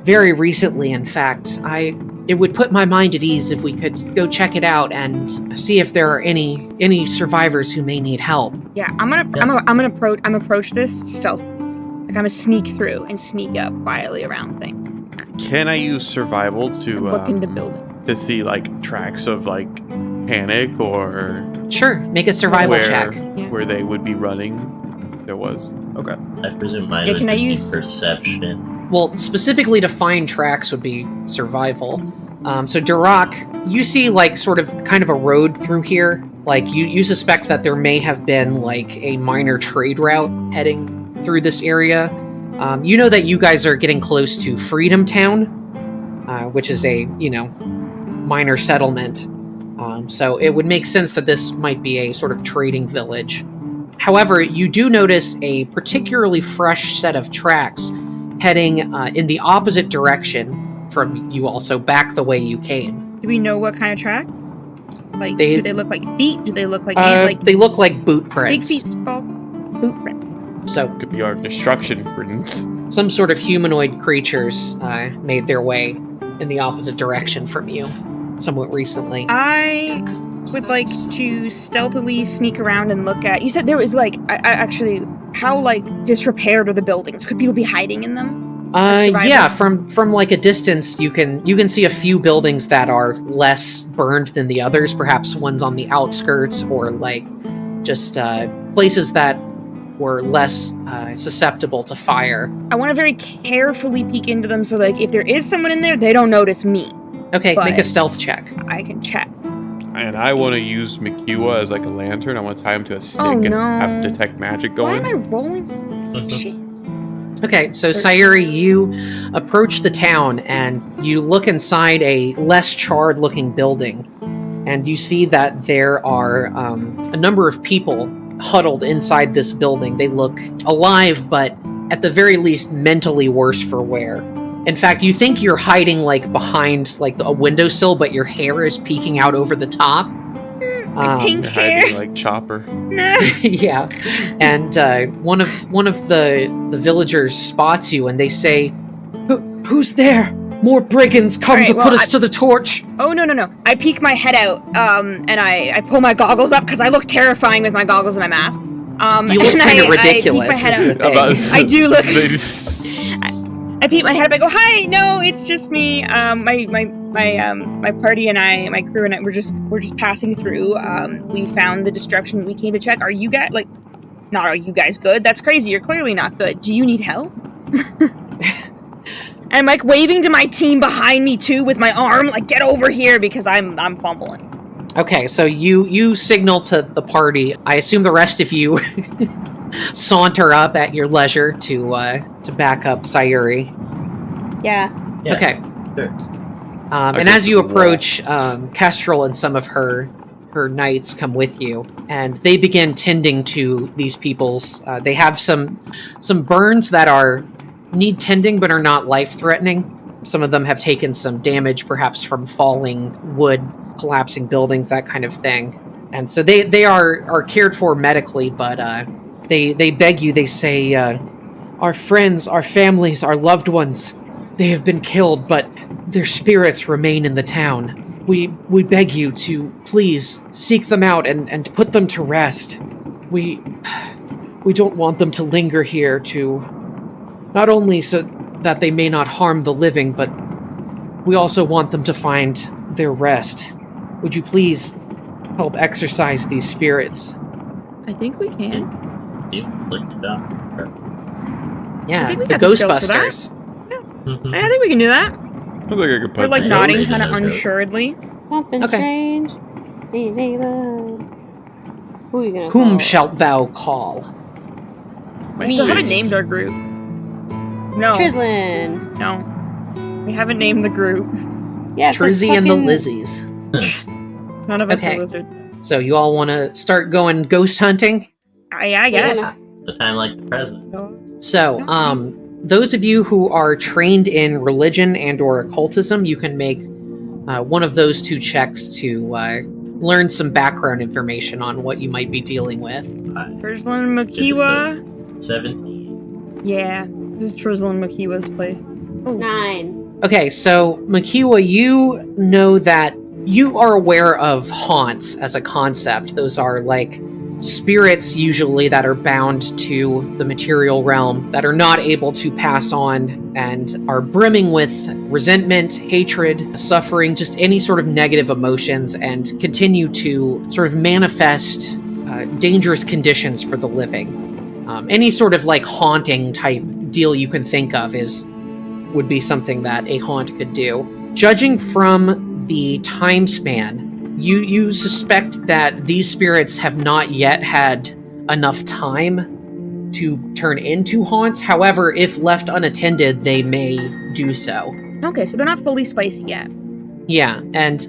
Very recently, in fact. I it would put my mind at ease if we could go check it out and see if there are any survivors who may need help. Yeah, I'm gonna approach this stealth. Like I'm gonna sneak through and sneak up quietly around things. Can I use survival to Look into building. to see like tracks of like panic or Sure, make a survival check. where they would be running? There was. Okay. I presume mine Yeah, would can I just use- be perception. Well, specifically to find tracks would be survival. So Duroc, you see like sort of kind of a road through here. Like you suspect that there may have been like a minor trade route heading through this area. You know that you guys are getting close to Freedom Town, which is a, minor settlement. So it would make sense that this might be a sort of trading village. However, you do notice a particularly fresh set of tracks heading in the opposite direction from you, also back the way you came. Do we know what kind of tracks? Like, They- do they look like feet? Do they look like They look like boot big prints. feet, small boot prints? So Could be our destruction prints. some sort of humanoid creatures made their way in the opposite direction from you somewhat recently. I would like to stealthily sneak around and look at. You said there was like, I actually, how like disrepaired are the buildings? Could people be hiding in them? Survival? Yeah, from like a distance, you can see a few buildings that are less burned than the others. Perhaps ones on the outskirts, or like just places that were less susceptible to fire. I want to very carefully peek into them, so like if there is someone in there, they don't notice me. Okay, make a But- stealth check. I can check. And I want to use Mikiwa as like a lantern. I want to tie him to a stick Oh, and no. have detect magic Why going. am I rolling? Shit. Okay, so Sayuri, you approach the town and you look inside a less charred looking building, and you see that there are a number of people huddled inside this building. They look alive, but at the very least mentally worse for wear. In fact, you think you're hiding like behind like a windowsill, but your hair is peeking out over the top. Pink You're hair. hiding like Chopper. No. Yeah, and one of the villagers spots you, and they say, "Who's there? More brigands come Alright, to well, put us to the torch." Oh no! I peek my head out, and I pull my goggles up because I look terrifying with my goggles and my mask. You look and kind of I peek ridiculous. my head is the out. thing. I do look- They just- I peek my head up. I go, "Hi, no, it's just me. My party and I, my crew and I, we're just passing through. We found the destruction. We came to check. Are you guys not? Are you guys good? That's crazy. You're clearly not good. Do you need help?" And I'm like waving to my team behind me too with my arm, like get over here because I'm fumbling. Okay, so you signal to the party. I assume the rest of you saunter up at your leisure to back up Sayuri. Yeah. Yeah, Okay. sure. And Okay, as you cool. approach, Kestrel and some of her knights come with you, and they begin tending to these people's. They have some burns that need tending but are not life-threatening. Some of them have taken some damage, perhaps from falling wood, collapsing buildings, that kind of thing. And so they are cared for medically, but they beg you. They say, "Our friends, our families, our loved ones, they have been killed, but their spirits remain in the town. We beg you to please seek them out and put them to rest. We don't want them to linger here, to not only so that they may not harm the living, but we also want them to find their rest. Would you please help exorcise these spirits?" I think we can. You slicked it up. Yeah, think we the got the skills for that. Ghostbusters. Mhm. I think we can do that. I think I could They're put like the nodding ghost. kind of Okay. unsuredly. Something Okay. strange. Hey, neighbor. Who are you gonna Whom call? shalt thou call? My We still haven't fist. named our group. No, Trislin. no, we haven't named the group. Yeah, 'cause Trizzy and the fucking- Lizzies. None of us Okay. are lizards. So you all want to start going ghost hunting? I guess. Yeah. A time like the present. So, those of you who are trained in religion and or occultism, you can make one of those two checks to learn some background information on what you might be dealing with. Trislin Makiwa. 17. Yeah, this is Trislin Makiwa's place. Oh, 9. Okay, so Makiwa, you know that you are aware of haunts as a concept. Those are like spirits usually that are bound to the material realm that are not able to pass on and are brimming with resentment, hatred, suffering, just any sort of negative emotions, and continue to sort of manifest dangerous conditions for the living. Any sort of like haunting type deal you can think of would be something that a haunt could do. Judging from the time span, you suspect that these spirits have not yet had enough time to turn into haunts. However, if left unattended, they may do so. Okay, so they're not fully spicy yet. Yeah, and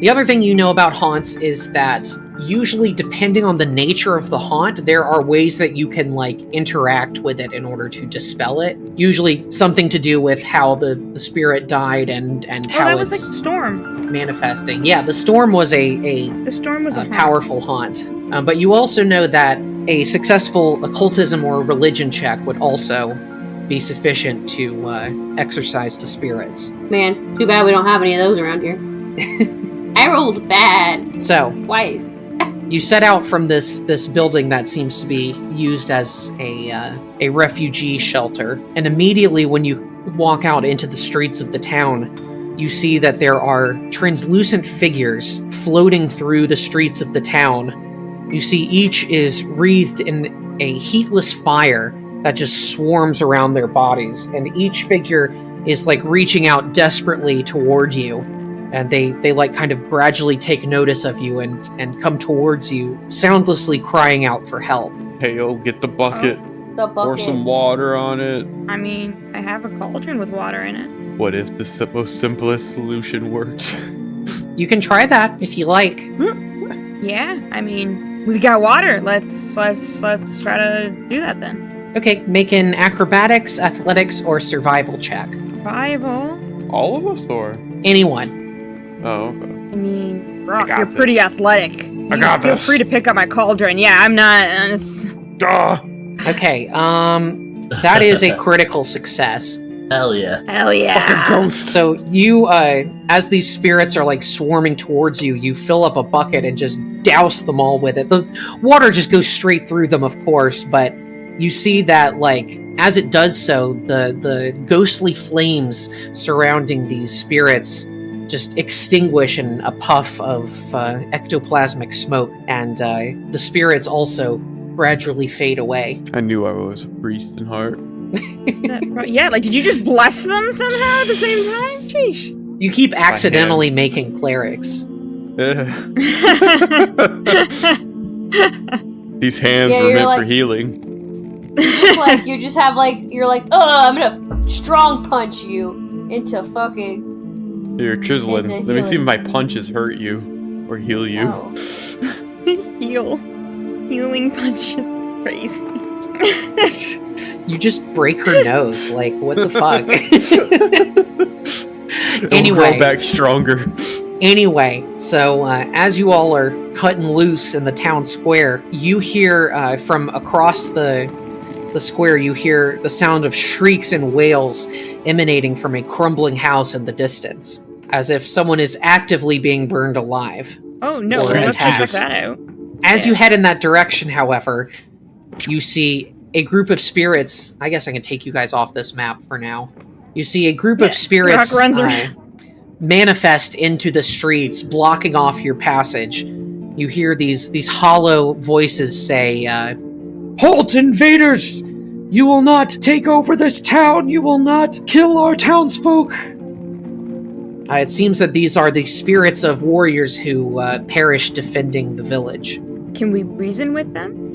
the other thing you know about haunts is that usually, depending on the nature of the haunt, there are ways that you can like interact with it in order to dispel it. Usually something to do with how the spirit died and how that was it's like the storm manifesting. Yeah, the storm was a powerful haunt. But you also know that a successful occultism or religion check would also be sufficient to exorcise the spirits. Man, too bad we don't have any of those around here. I rolled bad. So, twice. You set out from this building that seems to be used as a refugee shelter, and immediately when you walk out into the streets of the town, you see that there are translucent figures floating through the streets of the town. You see each is wreathed in a heatless fire that just swarms around their bodies, and each figure is like reaching out desperately toward you. And they like kind of gradually take notice of you and come towards you, soundlessly crying out for help. Hey, yo, get the bucket. The bucket. Pour some water on it. I mean, I have a cauldron with water in it. What if the most simplest solution worked? You can try that if you like. Yeah, I mean, we've got water. Let's try to do that then. Okay, make an acrobatics, athletics, or survival check. Survival? All of us, or? Anyone. Oh, okay. I mean, Brock, got you're this. pretty athletic. Feel free to pick up my cauldron. Yeah, I'm not... Duh! Okay, that is a critical success. Hell yeah. Hell yeah. Fucking ghost! So you, as these spirits are like swarming towards you, you fill up a bucket and just douse them all with it. The water just goes straight through them, of course, but you see that, like, as it does so, the ghostly flames surrounding these spirits just extinguish in a puff of ectoplasmic smoke, and the spirits also gradually fade away. I knew I was a priest in heart. Yeah, like, did you just bless them somehow at the same time? Sheesh. You keep accidentally making clerics. These hands Yeah, were you're meant like- for healing. You're like, oh, I'm gonna strong punch you into fucking... You're chiseling. Into Let me see if healing. my punches hurt you. Or heal you. Oh. Healing punch is crazy. You just break her nose. Like, what the fuck? It'll Anyway. grow back stronger. Anyway, so as you all are cutting loose in the town square, you hear from across the square, you hear the sound of shrieks and wails emanating from a crumbling house in the distance, as if someone is actively being burned alive. Oh, no, Or let's check attacks. that out. As you head in that direction, however, you see a group of spirits. I guess I can take you guys off this map for now. You see a group of spirits Rock runs around. manifest into the streets, blocking off your passage. You hear these hollow voices say, "Halt, invaders! You will not take over this town! You will not kill our townsfolk!" It seems that these are the spirits of warriors who perished defending the village. Can we reason with them?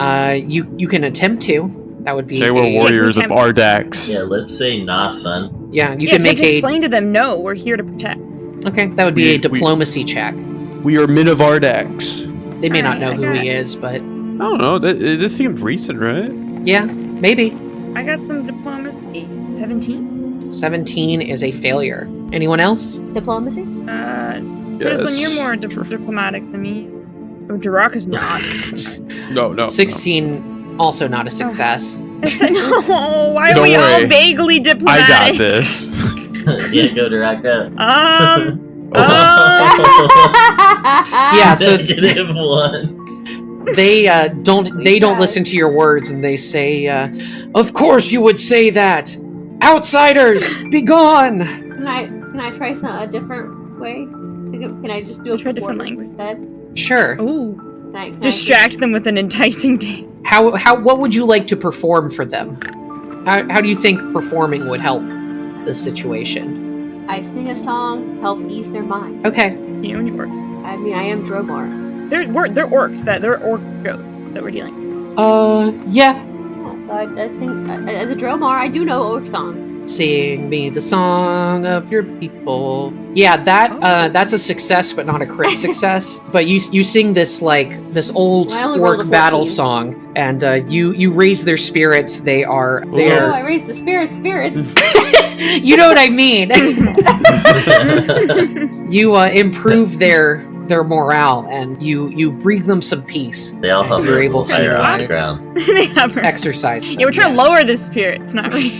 You can attempt to. That would be They were warriors of attempt. Ardax. Yeah, let's say nah, son. Yeah, you yeah, can make to a... explain to them, no, we're here to protect. Okay, that would be We- a diplomacy check. We are men of Ardax. They may not know Alright, I who got he it. is, but I don't know. This seemed recent, right? yeah, maybe. I got some diplomacy. 17? 17 is a failure. Anyone else? Diplomacy? Grizzlin, you're more diplomatic than me. Oh, Jirok is not. No. 16, also not a success. No, why are Don't we all worry. vaguely I diplomatic? got this. Yeah, go to Rocket. Yeah, so -1. they don't listen to your words, and they say, "Of course you would say that. Outsiders, be gone." Can I try a different way? Can I just do a Try a different performance instead? Sure. Ooh. Can I Distract them with an enticing date. What would you like to perform for them? How do you think performing would help this situation? I sing a song to help ease their mind. Okay. You know when it works. I mean, I am Dromar. They're orcs. They're orc ghosts that we're dealing with. Yeah. So I sing as a Dromar. I do know orc songs. Sing me the song of your people. Yeah, that's a success, but not a crit success. But you sing this old orc battle song, and you raise their spirits. They are. Oh, I raise the spirits. You know what I mean. You improve their morale, and you breathe them some peace. They all hover You're able to off the ground. They have exercise them, Yeah, we're trying to yes. lower the spirits, not really.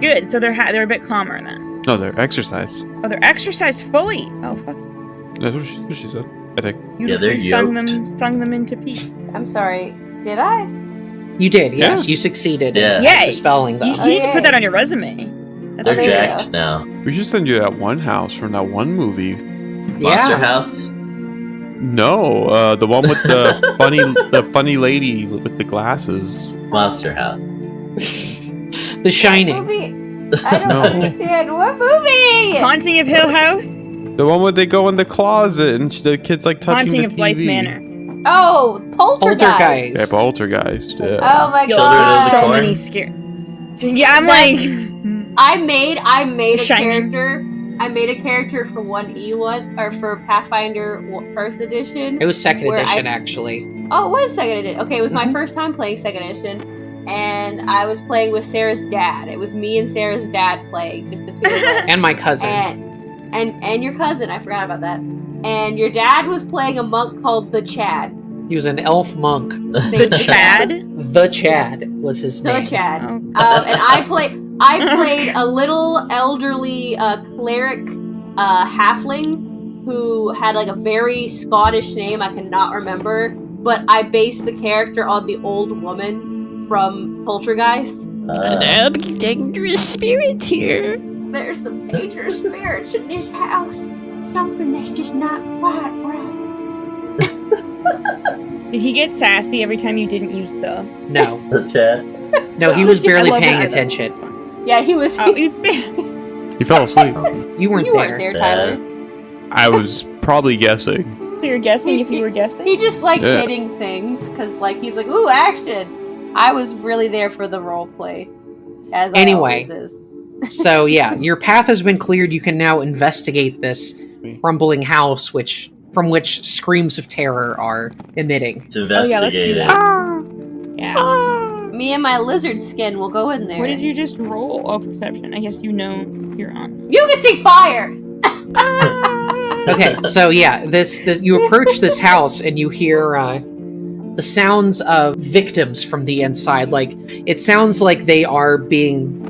Good. So they're a bit calmer then. No, they're exercised. Oh, they're exercised fully. Oh fuck. That's what she said. I think. Yeah, they're sung them into peace. I'm sorry. Did I? You did, yes. Yeah. You succeeded Yeah. at dispelling them. You need to put that on your resume. That's They're amazing. jacked now. We should send you that one house from that one movie. Monster House. No, the one with the funny lady with the glasses. Monster House. The Shining. What movie? I don't No. understand. What movie? Haunting of Hill House. The one where they go in the closet and the kid's like touching Haunting the of TV. Life Manor. Oh, Poltergeist. Yeah, Poltergeist. Yeah. Oh my Children of the god. So Corn. many scare. Yeah, I'm like. I made a Shining. character. I made a character for 1E1 or for Pathfinder First Edition. It was second Where edition, I- actually. Oh, it was second edition. Okay, it was my first time playing second edition, and I was playing with Sarah's dad. It was me and Sarah's dad playing, just the two of us. And my cousin. And your cousin. I forgot about that. And your dad was playing a monk called the Chad. He was an elf monk. The Chad? The Chad was his The name. Chad. Oh. And I played a little elderly cleric halfling who had like a very Scottish name I cannot remember, but I based the character on the old woman from Poltergeist. dangerous spirits here. There's some dangerous spirits in this house. Something that's just not quite right. Did he get sassy every time you didn't use the? No. The chat. No, he was barely I love paying that. attention. Yeah, he was. Oh, He fell asleep. You weren't you there. weren't there, Tyler. I was probably guessing. So you're guessing if you were guessing? He just liked Yeah. hitting things because, like, he's like, "Ooh, action!" I was really there for the role play, as Anyway. I always is. So yeah, your path has been cleared. You can now investigate this crumbling house, from which screams of terror are emitting. To Oh, yeah, let's do investigate it. that. Yeah. Me and my lizard skin will go in there. What did you just roll? Oh, perception. I guess you know you're on. You can see fire. Okay, so yeah, this you approach this house and you hear the sounds of victims from the inside. Like it sounds like they are being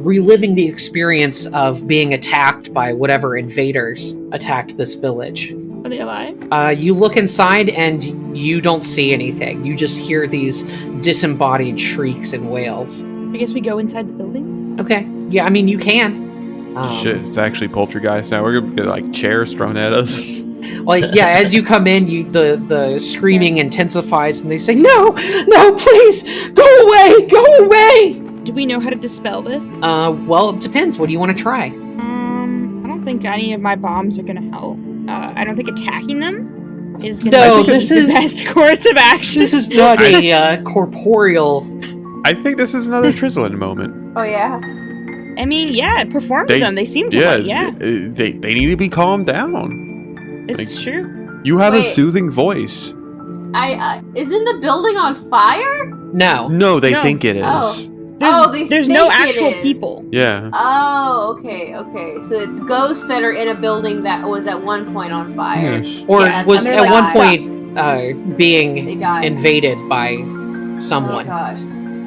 reliving the experience of being attacked by whatever invaders attacked this village. Are they alive? You look inside and you don't see anything. You just hear these disembodied shrieks and wails. I guess we go inside the building. Okay, yeah, I mean you can. Shit, it's actually Poltergeist now. We're gonna get like chairs thrown at us. Like yeah, as you come in, the screaming intensifies, and they say, "No, please, go away, go away." Do we know how to dispel this? Well, it depends. What do you want to try? I don't think any of my bombs are gonna help. I don't think attacking them is gonna No, be this the is- best course of action. This is not a corporeal. I think this is another Trislin moment. Oh yeah. I mean, yeah, perform to them. They seem to like, yeah. They need to be calmed down. This like- is true. You have a Wait. soothing voice. Isn't the building on fire? No. No, they No. think it is. Oh. There's, there's no think it actual is. people. Yeah. Oh, okay. So it's ghosts that are in a building that was at one point on fire. Yes. Or Yeah, was and at they're one like point They being died. invaded by Oh someone. gosh.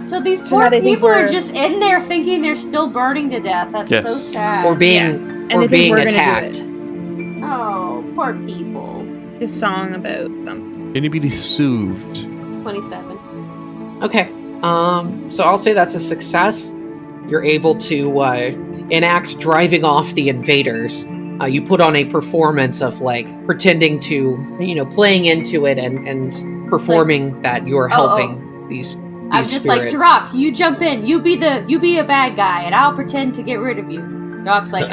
So these So poor now they think people are we're- just in there thinking they're still burning to death. That's so Yes. sad. Or being And or they think being we're gonna do attacked. it. Oh, poor people. A song about something. Can you be soothed? 27. Okay. So I'll say that's a success. You're able to enact driving off the invaders. You put on a performance of like pretending to, playing into it and performing that you're helping these I'm just like, spirits. Jirok, you jump in. You be a bad guy, and I'll pretend to get rid of you. Jirok's like,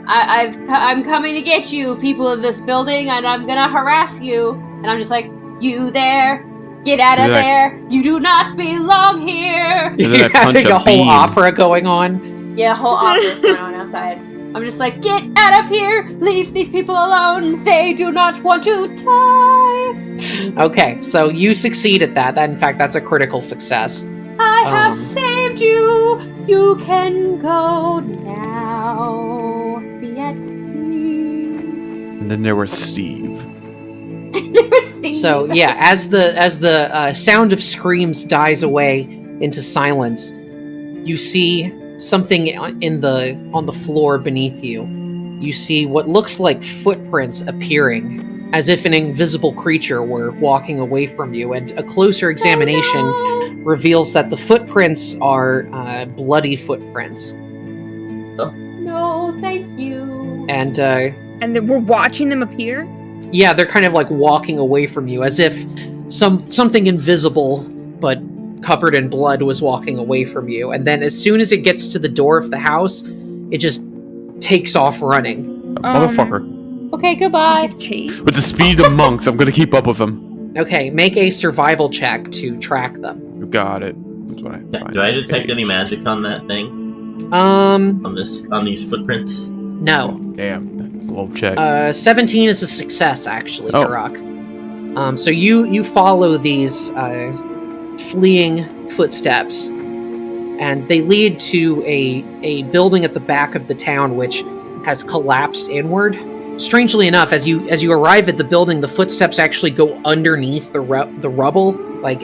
I'm coming to get you, people of this building, and I'm gonna harass you. And I'm just like, you there? Get out of there! You do not belong here! then I You're punch having a a whole beam. opera going on. Yeah, whole opera's going on outside. I'm just like, get out of here! Leave these people alone! They do not want to die! Okay, so you succeed at that. In fact, that's a critical success. I have saved you! You can go now. Be at peace. And then there was Steve. So yeah, as the sound of screams dies away into silence, you see something on the floor beneath you. You see what looks like footprints appearing, as if an invisible creature were walking away from you. And a closer examination reveals that the footprints are bloody footprints. No, thank you. And And we're watching them appear? yeah, they're kind of like walking away from you, as if something invisible but covered in blood was walking away from you. And then as soon as it gets to the door of the house, it just takes off running. Motherfucker. Okay, goodbye. Give chase? With the speed of monks, I'm gonna keep up with them. Okay, make a survival check to track them. You got it. That's what I find. Do I detect any magic on that thing? Um, On these footprints? no. Damn. Low check. 17 is a success, actually, Oh. Jirok. So you follow these fleeing footsteps, and they lead to a building at the back of the town which has collapsed inward. Strangely enough, as you arrive at the building, the footsteps actually go underneath the rubble, like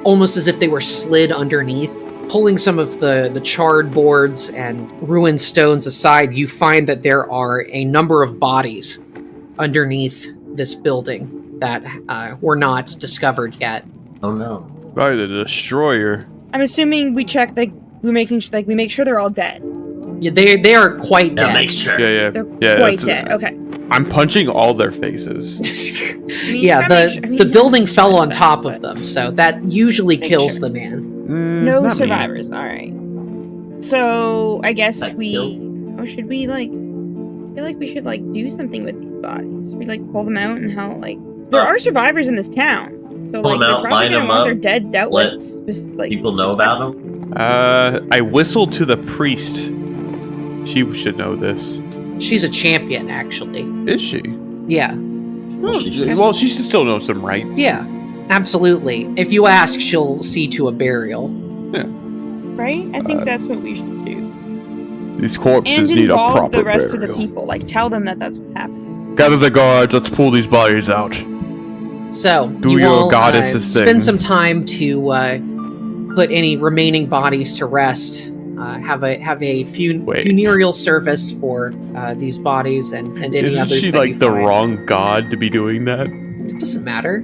almost as if they were slid underneath. Pulling some of the charred boards and ruined stones aside, you find that there are a number of bodies underneath this building that were not discovered yet. Oh no. By the destroyer. I'm assuming we check, we make sure they're all dead. Yeah, they are quite Yeah, dead. make sure. Yeah. They're Yeah, quite that's- dead. Okay. I'm punching all their faces. Yeah, the building fell on top of but- them, so that usually Make kills sure. the man. No Not me. survivors. All right. So I guess That we. killed. Oh, should we like? I feel like we should like do something with these bodies. Should we like pull them out and how like there are survivors in this town. So Pull like them they're out, probably line gonna them want up, their dead dealt let with. Just, like People know about them? I whistled to the priest. She should know this. She's a champion, actually. Is she? Yeah, Well, She should. well, she should still know some rights. yeah, absolutely. If you ask, she'll see to a burial. right. I think that's what we should do. These corpses And need a involve proper the rest burial. of the people. Like tell them that that's what's happening. Gather the guards. Let's pull these bodies out. So Do you your all goddess's spend thing. some time to put any remaining bodies to rest. Have a Wait. funereal service for these bodies and any Isn't others. she that like you the find. wrong god to be doing that? It doesn't matter.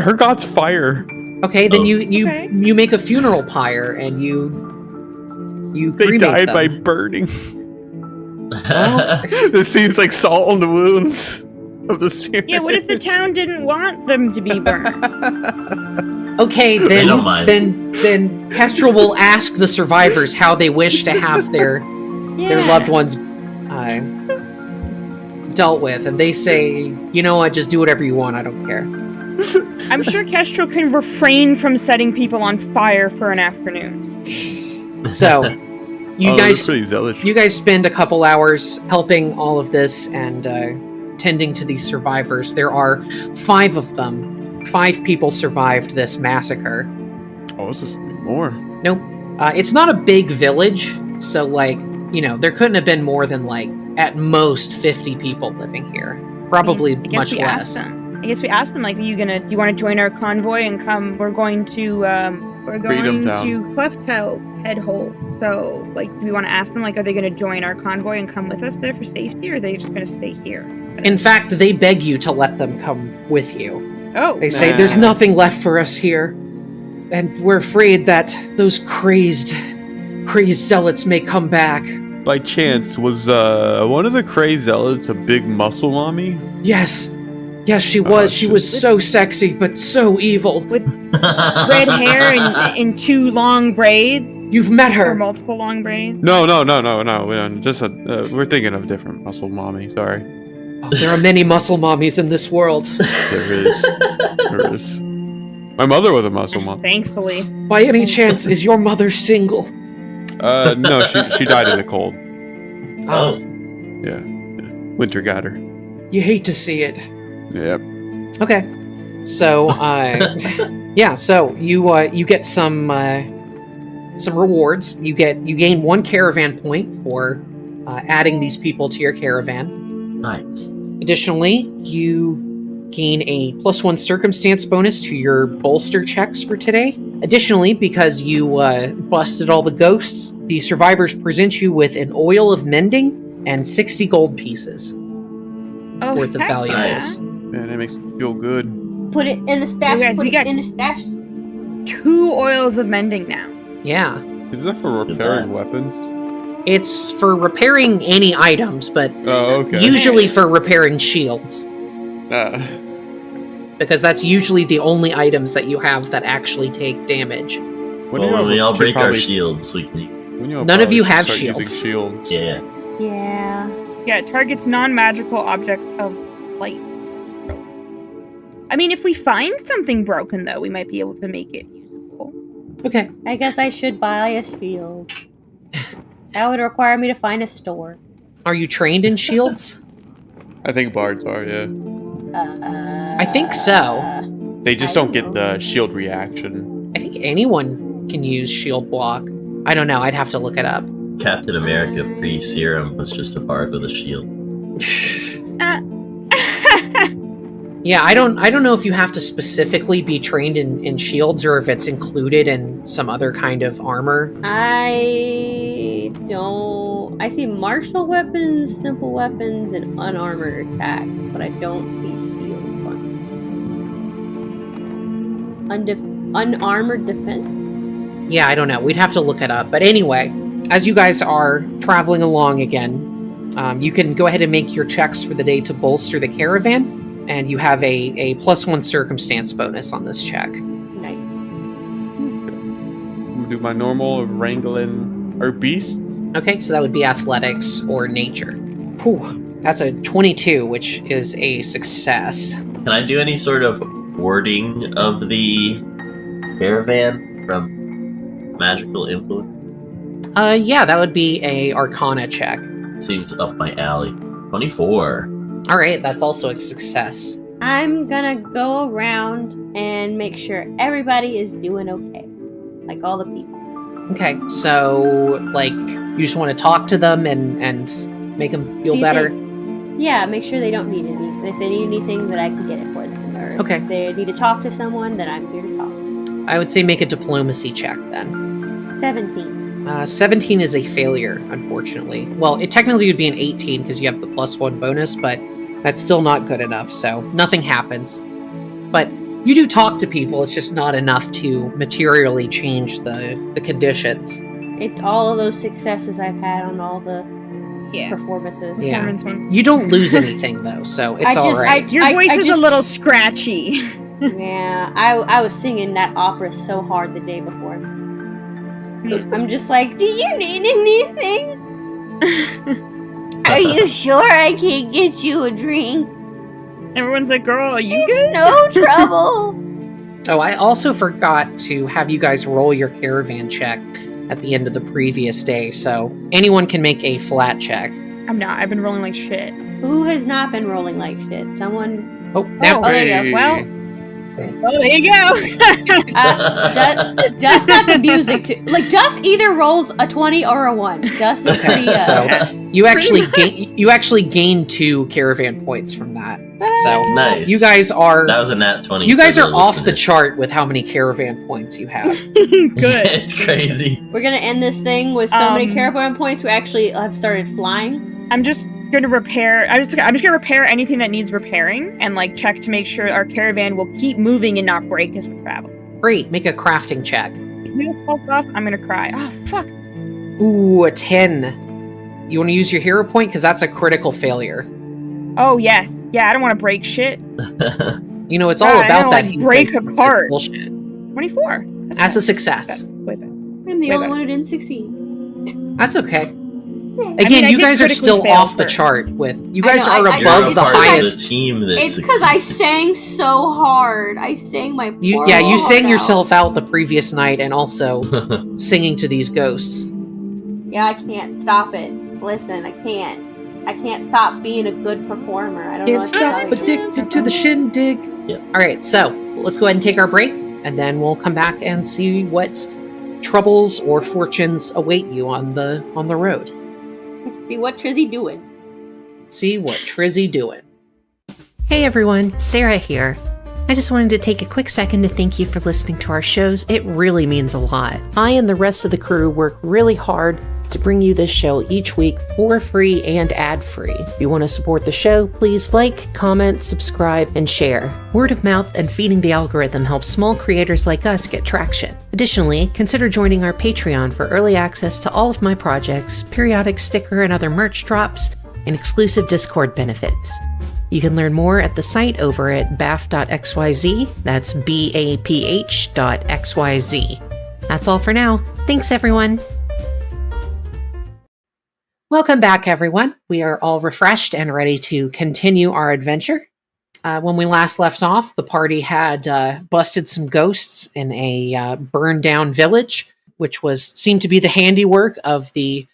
Her god's fire. Okay, then Oh. you Okay. make a funeral pyre and you They cremate died them. by burning. This seems like salt on the wounds of the spirit. Yeah. What if the town didn't want them to be burned? Okay, They don't mind. then Kestrel will ask the survivors how they wish to have their loved ones dealt with, and they say, you know what, just do whatever you want, I don't care. I'm sure Kestrel can refrain from setting people on fire for an afternoon. So you that's pretty zealous. you guys spend a couple hours helping all of this and tending to these survivors. There are 5 of them. 5 people survived this massacre. Oh, this is more. Nope. It's not a big village, so like, there couldn't have been more than like at most 50 people living here. Probably I guess much we asked less. them. I guess we asked them like, do you want to join our convoy and come? We're going to We're Freedom going Town. to Cleft Head Hole. So, like, do we want to ask them, like, are they going to join our convoy and come with us there for safety, or are they just going to stay here? In fact, they beg you to let them come with you. Oh. They say, there's nothing left for us here, and we're afraid that those crazed zealots may come back. By chance, was one of the crazy zealots a big muscle mommy? Yes, she was. She was so sexy, but so evil. With red hair and 2 long braids? You've met Or her. multiple long braids? No. Just we're thinking of different muscle mommy. Sorry. Oh, there are many muscle mommies in this world. There is. My mother was a muscle mom. Thankfully. By any chance, is your mother single? No, she died in the cold. Oh. Yeah. Winter got her. You hate to see it. Yep. Okay. So, so you get some rewards. You gain 1 caravan point for adding these people to your caravan. Nice. Additionally, you gain a +1 circumstance bonus to your bolster checks for today. Additionally, because you busted all the ghosts, the survivors present you with an oil of mending and 60 gold pieces worth of heck valuables. Man, that makes me feel good. Put it in the stash. You guys, put we it got- in the stash. 2 oils of mending now. Yeah. Is that for repairing weapons? It's for repairing any items, but Oh, okay. usually for repairing shields. Because that's usually the only items that you have that actually take damage. When we all break our shields, we can. None of you have start using shields. Yeah. Yeah. Yeah, it targets non-magical objects of light. I mean, if we find something broken, though, we might be able to make it usable. Okay. I guess I should buy a shield. That would require me to find a store. Are you trained in shields? I think bards are, yeah. I think so. They just don't get the shield reaction. I think anyone can use shield block. I don't know. I'd have to look it up. Captain America pre-serum was just a bard with a shield. Yeah, I don't know if you have to specifically be trained in shields or if it's included in some other kind of armor. I don't. I see martial weapons, simple weapons, and unarmored attack, but I don't see shield ones. Unarmored defense? Yeah, I don't know. We'd have to look it up. But anyway, as you guys are traveling along again, you can go ahead and make your checks for the day to bolster the caravan. And you have a +1 circumstance bonus on this check. Nice. I'm gonna do my normal wrangling our beast. Okay, so that would be athletics or nature. Whew, that's a 22, which is a success. Can I do any sort of wording of the caravan from magical influence? Yeah, that would be a Arcana check. Seems up my alley. 24. All right, that's also a success. I'm gonna go around and make sure everybody is doing okay. Like all the people. Okay, so, like, you just want to talk to them and make them feel better? Yeah, make sure they don't need any. If they need anything, that I can get it for them. Or Okay. if they need to talk to someone, then I'm here to talk. I would say make a diplomacy check then. 17. 17 is a failure, unfortunately. Well, it technically would be an 18 because you have the +1 bonus, but that's still not good enough, so nothing happens. But you do talk to people, it's just not enough to materially change the conditions. It's all of those successes I've had on all the Yeah. performances. Yeah. Performance one. You don't lose anything, though, so it's alright. Your voice is just- a little scratchy. Yeah, I was singing that opera so hard the day before. I'm just like, do you need anything? Are you sure I can get you a drink? Everyone's like, girl, are you It's good? no trouble. Oh, I also forgot to have you guys roll your caravan check at the end of the previous day, so anyone can make a flat check. I'm not. I've been rolling like shit. Who has not been rolling like shit? Someone. Oh, now Oh, there you go. Well, Oh, there you go. Dust got the music too. Like Dust either rolls a 20 or a 1. Dust is pretty. So you actually gain 2 caravan points from that. So Nice. you guys are That was a nat 20. you guys for are off the listeners. chart with how many caravan points you have. Good. It's crazy. We're gonna end this thing with so many caravan points. We actually have started flying. I'm just gonna repair. I'm just gonna repair anything that needs repairing and like check to make sure our caravan will keep moving and not break as we travel. Great, make a crafting check. If it falls off, I'm gonna cry. Oh fuck. Ooh, a 10. You want to use your hero point because that's a critical failure. Oh yes. Yeah, I don't want to break shit. You know, it's all God, I about don't, that. like, break apart. Bullshit. 24. That's a success. Way better. I'm the Way only better. one who didn't succeed. That's okay. I Again, mean, I you did guys are critically still fail off the first. chart with you I guys know, are I You're above not the part of highest. the team that It's because I succeeded. sang so hard. I sang my You poor you heart sang out. yourself out the previous night and also singing to these ghosts. Yeah, I can't stop it. Listen, I can't. I can't stop being a good performer. I don't know Can't what to stop tell you. addicted to the shindig. Yep. Alright, so let's go ahead and take our break, and then we'll come back and see what troubles or fortunes await you on the road. See what Trizzy doing. See what Trizzy doing. Hey everyone, Sarah here. I just wanted to take a quick second to thank you for listening to our shows. It really means a lot. I and the rest of the crew work really hard to bring you this show each week for free and ad-free. If you want to support the show, please like, comment, subscribe, and share. Word of mouth and feeding the algorithm helps small creators like us get traction. Additionally, consider joining our Patreon for early access to all of my projects, periodic sticker and other merch drops, and exclusive Discord benefits. You can learn more at the site over at baph.xyz. That's BAPH.xyz. That's all for now. Thanks, everyone. Welcome back, everyone. We are all refreshed and ready to continue our adventure. When we last left off, the party had busted some ghosts in a burned down village, which seemed to be the handiwork of the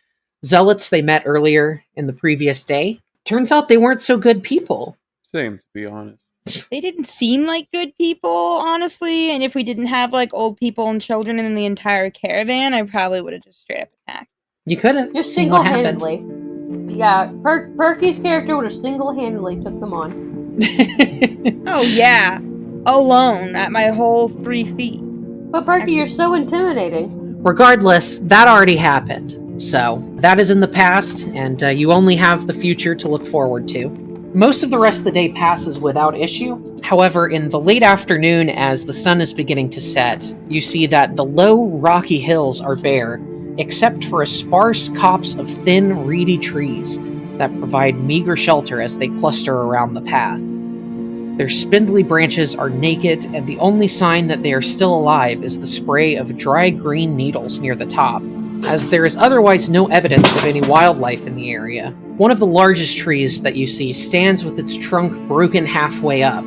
zealots they met earlier in the previous day. Turns out they weren't so good people. Same, to be honest. They didn't seem like good people, honestly. And if we didn't have like old people and children in the entire caravan, I probably would have just straight up attacked. You could have Just seen what happened. single-handedly. Yeah, Perky's character would have single-handedly took them on. Oh yeah, alone at my whole 3 feet. But Perky, you're so intimidating. Regardless, that already happened. So that is in the past, and you only have the future to look forward to. Most of the rest of the day passes without issue. However, in the late afternoon, as the sun is beginning to set, you see that the low, rocky hills are bare, except for a sparse copse of thin, reedy trees that provide meager shelter as they cluster around the path. Their spindly branches are naked, and the only sign that they are still alive is the spray of dry green needles near the top, as there is otherwise no evidence of any wildlife in the area. One of the largest trees that you see stands with its trunk broken halfway up.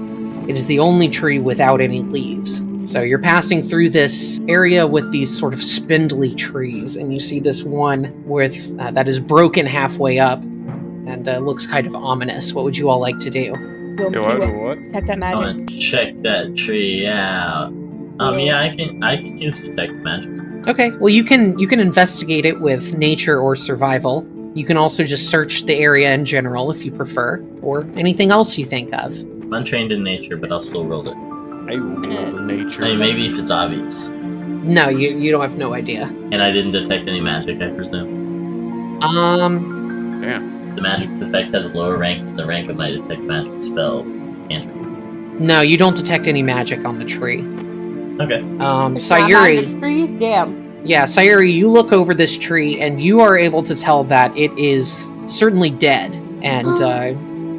It is the only tree without any leaves. So you're passing through this area with these sort of spindly trees, and you see this one with that is broken halfway up, and looks kind of ominous. What would you all like to do? Go What? Detect that I magic. want to check that tree out. Yeah, I can use detect magic. Okay, well you can investigate it with nature or survival. You can also just search the area in general if you prefer, or anything else you think of. I'm untrained in nature, but I'll still roll it. I roll the nature. I mean, maybe if it's obvious. No, you don't have no idea. And I didn't detect any magic, I presume. Damn. The magic's effect has a lower rank than the rank of my detect magic spell. Cantrip. No, you don't detect any magic on the tree. Okay. It's not Sayuri, magic tree? Damn. yeah, Sayuri, you look over this tree and you are able to tell that it is certainly dead. And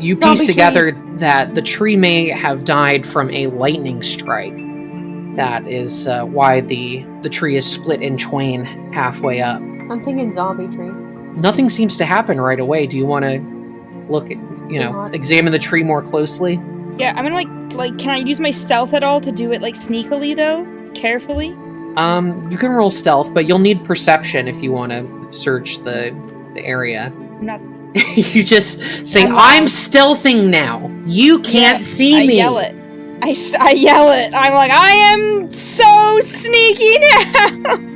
you piece Zombie together that the tree may have died from a lightning strike. That is why the tree is split in twain halfway up. I'm thinking zombie tree. Nothing seems to happen right away. Do you want to look at, examine the tree more closely? Yeah, I'm gonna like. Can I use my stealth at all to do it like sneakily though, carefully? You can roll stealth, but you'll need perception if you want to search the area. I'm not. You just say, I'm stealthing now. You can't see I me. yell it. I yell it. I'm like, I am so sneaky now.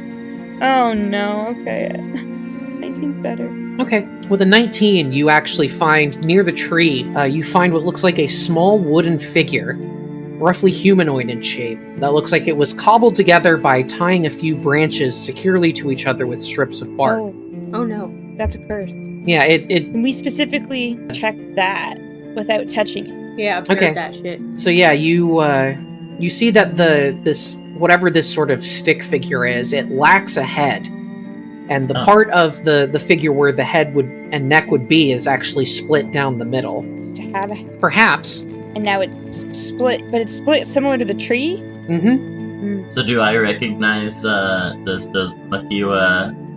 Oh no. Okay. 19's better. Okay. With a 19, you actually find near the tree, you find what looks like a small wooden figure, roughly humanoid in shape, that looks like it was cobbled together by tying a few branches securely to each other with strips of bark. Oh no. That's a curse. Yeah, Can we specifically check that without touching it? Yeah, I've heard that shit. So yeah, you see that this whatever this sort of stick figure is, it lacks a head, and the part of the figure where the head and neck would be is actually split down the middle. To have a Perhaps. And now it's split, but it's split similar to the tree. Mm-hmm. So do I recognize? Does Matthew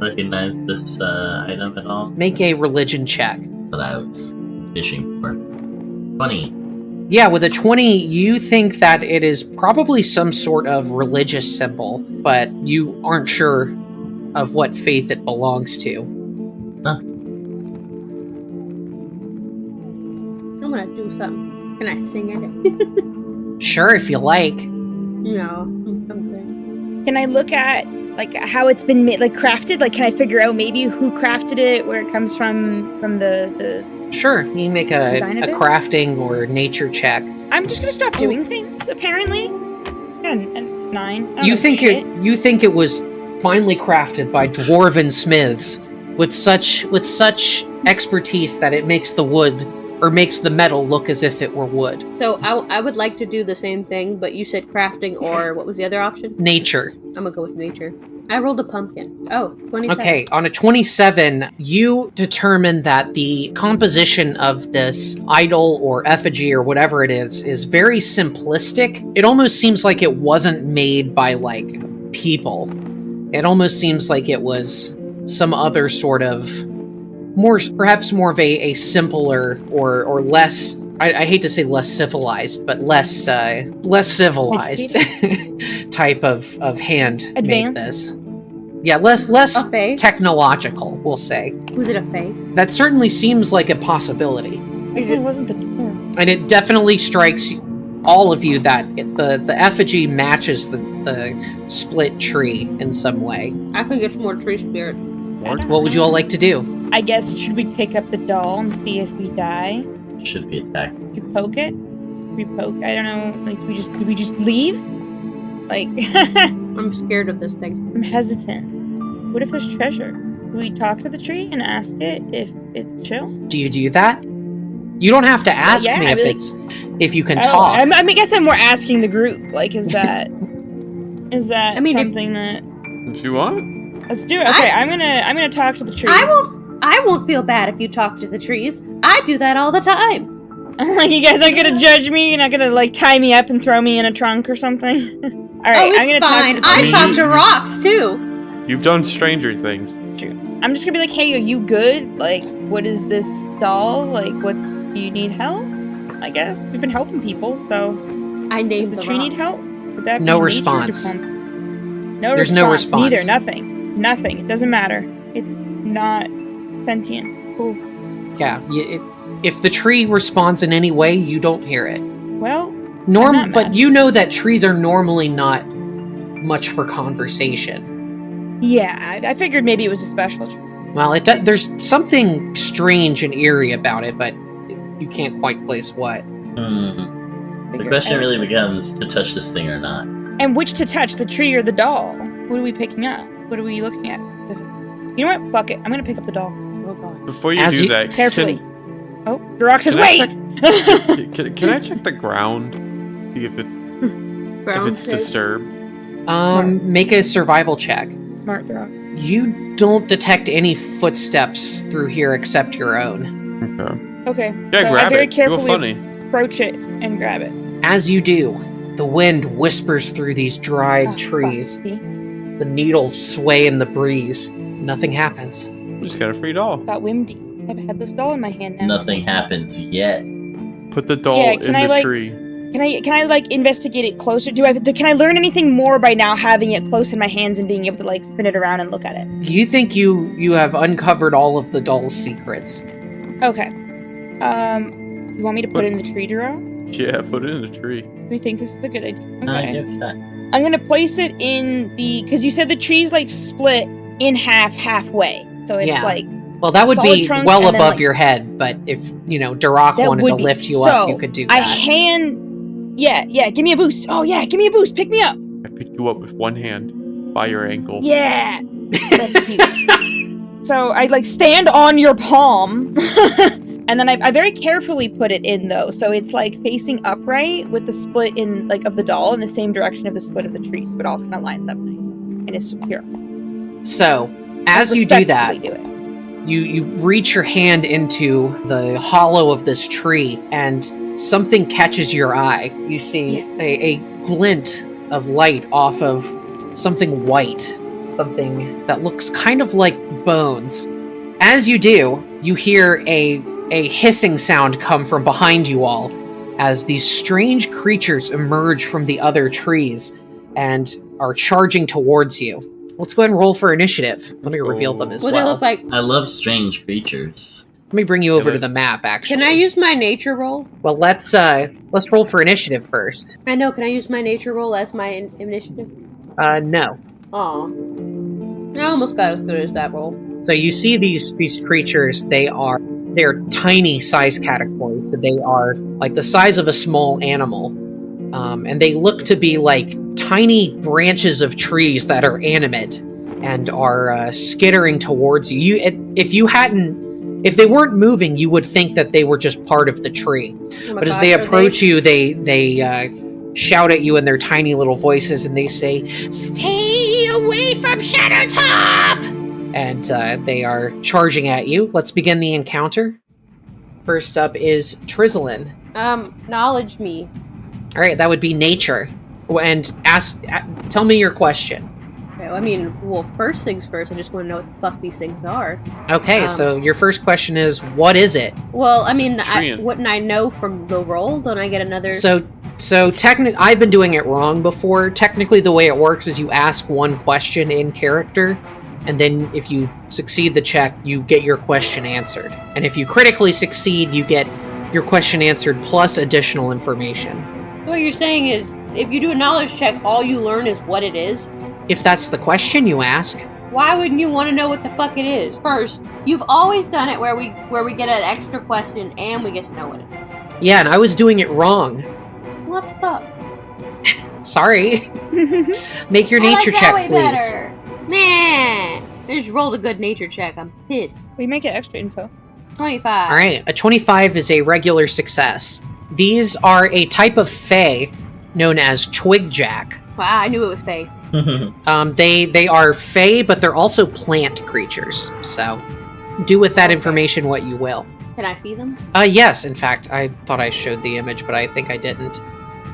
recognize this item at all? Make a religion check. That's what I was fishing for. 20. Yeah, with a 20, you think that it is probably some sort of religious symbol, but you aren't sure of what faith it belongs to. Huh. I'm gonna do something. Can I sing it? Sure, if you like. No, I'm good. Can I look at like how it's been made, like crafted? Like, can I figure out maybe who crafted it, where it comes from the? Sure, you can make a Design of it? crafting or nature check. I'm just gonna stop doing things. Apparently, got a 9. I don't You know think shit. you think it was finely crafted by dwarven smiths with such expertise that it makes the wood or makes the metal look as if it were wood. So I would like to do the same thing, but you said crafting or what was the other option? Nature. I'm gonna go with nature. I rolled a pumpkin. Oh, 27. Okay, on a 27, you determine that the composition of this idol or effigy or whatever it is very simplistic. It almost seems like it wasn't made by, like, people. It almost seems like it was some other sort of perhaps more of a simpler or less, I hate to say less civilized, but less civilized type of hand made this. Yeah, less A fae? technological, we'll say. Was it a fae? That certainly seems like a possibility. It wasn't the term. And it definitely strikes all of you that the effigy matches the split tree in some way. I think it's more tree spirit. What would you all like to do? I guess should we pick up the doll and see if we die? Should be attacked. Should we poke it? Should we poke? I don't know. Like, do we just leave? Like, I'm scared of this thing. I'm hesitant. What if there's treasure? Do we talk to the tree and ask it if it's chill? Do you do that? You don't have to ask yeah, me I if really- if you can talk. I guess I'm more asking the group. Like, is that I mean, something that? If you want. Let's do it. Okay, I'm gonna talk to the tree. I won't feel bad if you talk to the trees. I do that all the time. I'm like, you guys aren't gonna judge me. You're not gonna like tie me up and throw me in a trunk or something. All right, Oh, I'm gonna it's fine. talk to I the talk to rocks too. You've done stranger things. tree. I'm just gonna be like, hey, are you good? Like, what is this doll? Like, do you need help? I guess we've been helping people, so I does named the tree need rocks. help? Would that No be nature response. No There's response. no response. Neither. Nothing. It doesn't matter. It's not sentient. Cool. Yeah, if the tree responds in any way, you don't hear it. Well, I'm not But mad. you know that trees are normally not much for conversation. Yeah, I figured maybe it was a special tree. Well, there's something strange and eerie about it, but you can't quite place what. The question really becomes to touch this thing or not. And which to touch, the tree or the doll? What are we picking up? What are we looking at specifically? You know what? Fuck it. I'm gonna pick up the doll. Oh god. Before you As do you- that, Carefully. Oh, Durox says, Can I wait! can I check the ground? See if it's Brown says- disturbed. Make a survival check. Smart Durox. You don't detect any footsteps through here except your own. Okay. Okay. Yeah, so I grab very it. You carefully funny. approach it and grab it. As you do, the wind whispers through these dried Oh, trees. fuck, see? The needles sway in the breeze. Nothing happens. We just got a free doll. Got windy. I've had this doll in my hand now. Nothing happens yet. Put the doll Yeah, in can I, the like- tree. Can I like investigate it closer? Can I learn anything more by now having it close in my hands and being able to like spin it around and look at it? You think you have uncovered all of the doll's secrets. Okay. You want me to put it in the tree, Duro? Yeah, put it in the tree. Do we think this is a good idea? Okay. Give it a shot. I'm gonna place it in the, because you said the tree's like split in halfway. So it's Yeah. like, Well, that would solid be trunk well and then, above like, your head, but if, Durak that wanted would to be. lift you So, up, you could do that. yeah, give me a boost. Oh yeah, give me a boost. Pick me up. I picked you up with one hand by your ankle. Yeah. That's cute. So I like stand on your palm, and then I very carefully put it in though, so it's like facing upright with the split in like of the doll in the same direction of the split of the tree, so it all kind of lines up nice and is secure. So, as you do that, Respectfully do it. you reach your hand into the hollow of this tree, and something catches your eye. You see a glint of light off of something white, something that looks kind of like bones. As you do, you hear a hissing sound come from behind you all as these strange creatures emerge from the other trees and are charging towards you. Let's go ahead and roll for initiative. Let me reveal them as What well. they look like? I love strange creatures. Let me bring you over to the map, actually. Can I use my nature roll? Well, let's roll for initiative first. I know. Can I use my nature roll as my initiative? No. Aw. I almost got as good as that roll. So you see these creatures. They're tiny size categories. So they are like the size of a small animal, and they look to be like tiny branches of trees that are animate and are skittering towards you. If they weren't moving, you would think that they were just part of the tree. Oh my But as gosh, they are approach you, they shout at you in their tiny little voices, and they say, "Stay away from Shadowtop!" And they are charging at you. Let's begin the encounter. First up is Trizalin. Knowledge me. All right, that would be nature. And tell me your question. Okay, I mean, well, first things first, I just want to know what the fuck these things are. Okay, so your first question is, what is it? Well, I mean, Treant. wouldn't I know from the roll? Don't I get another... So technically, I've been doing it wrong before. Technically, the way it works is you ask one question in character, and then if you succeed the check, you get your question answered. And if you critically succeed, you get your question answered plus additional information. What you're saying is, if you do a knowledge check, all you learn is what it is? If that's the question you ask. Why wouldn't you want to know what the fuck it is? First, you've always done it where we get an extra question and we get to know what it is. Yeah, and I was doing it wrong. What's up? Sorry. Make your nature check, please. Better. Nah. They just rolled a good nature check. I'm pissed. We might get extra info. 25. All right, a 25 is a regular success. These are a type of fae known as twigjack. Wow, I knew it was Faye. They are fae, but they're also plant creatures. So, do with that information what you will. Can I see them? Yes. In fact, I thought I showed the image, but I think I didn't.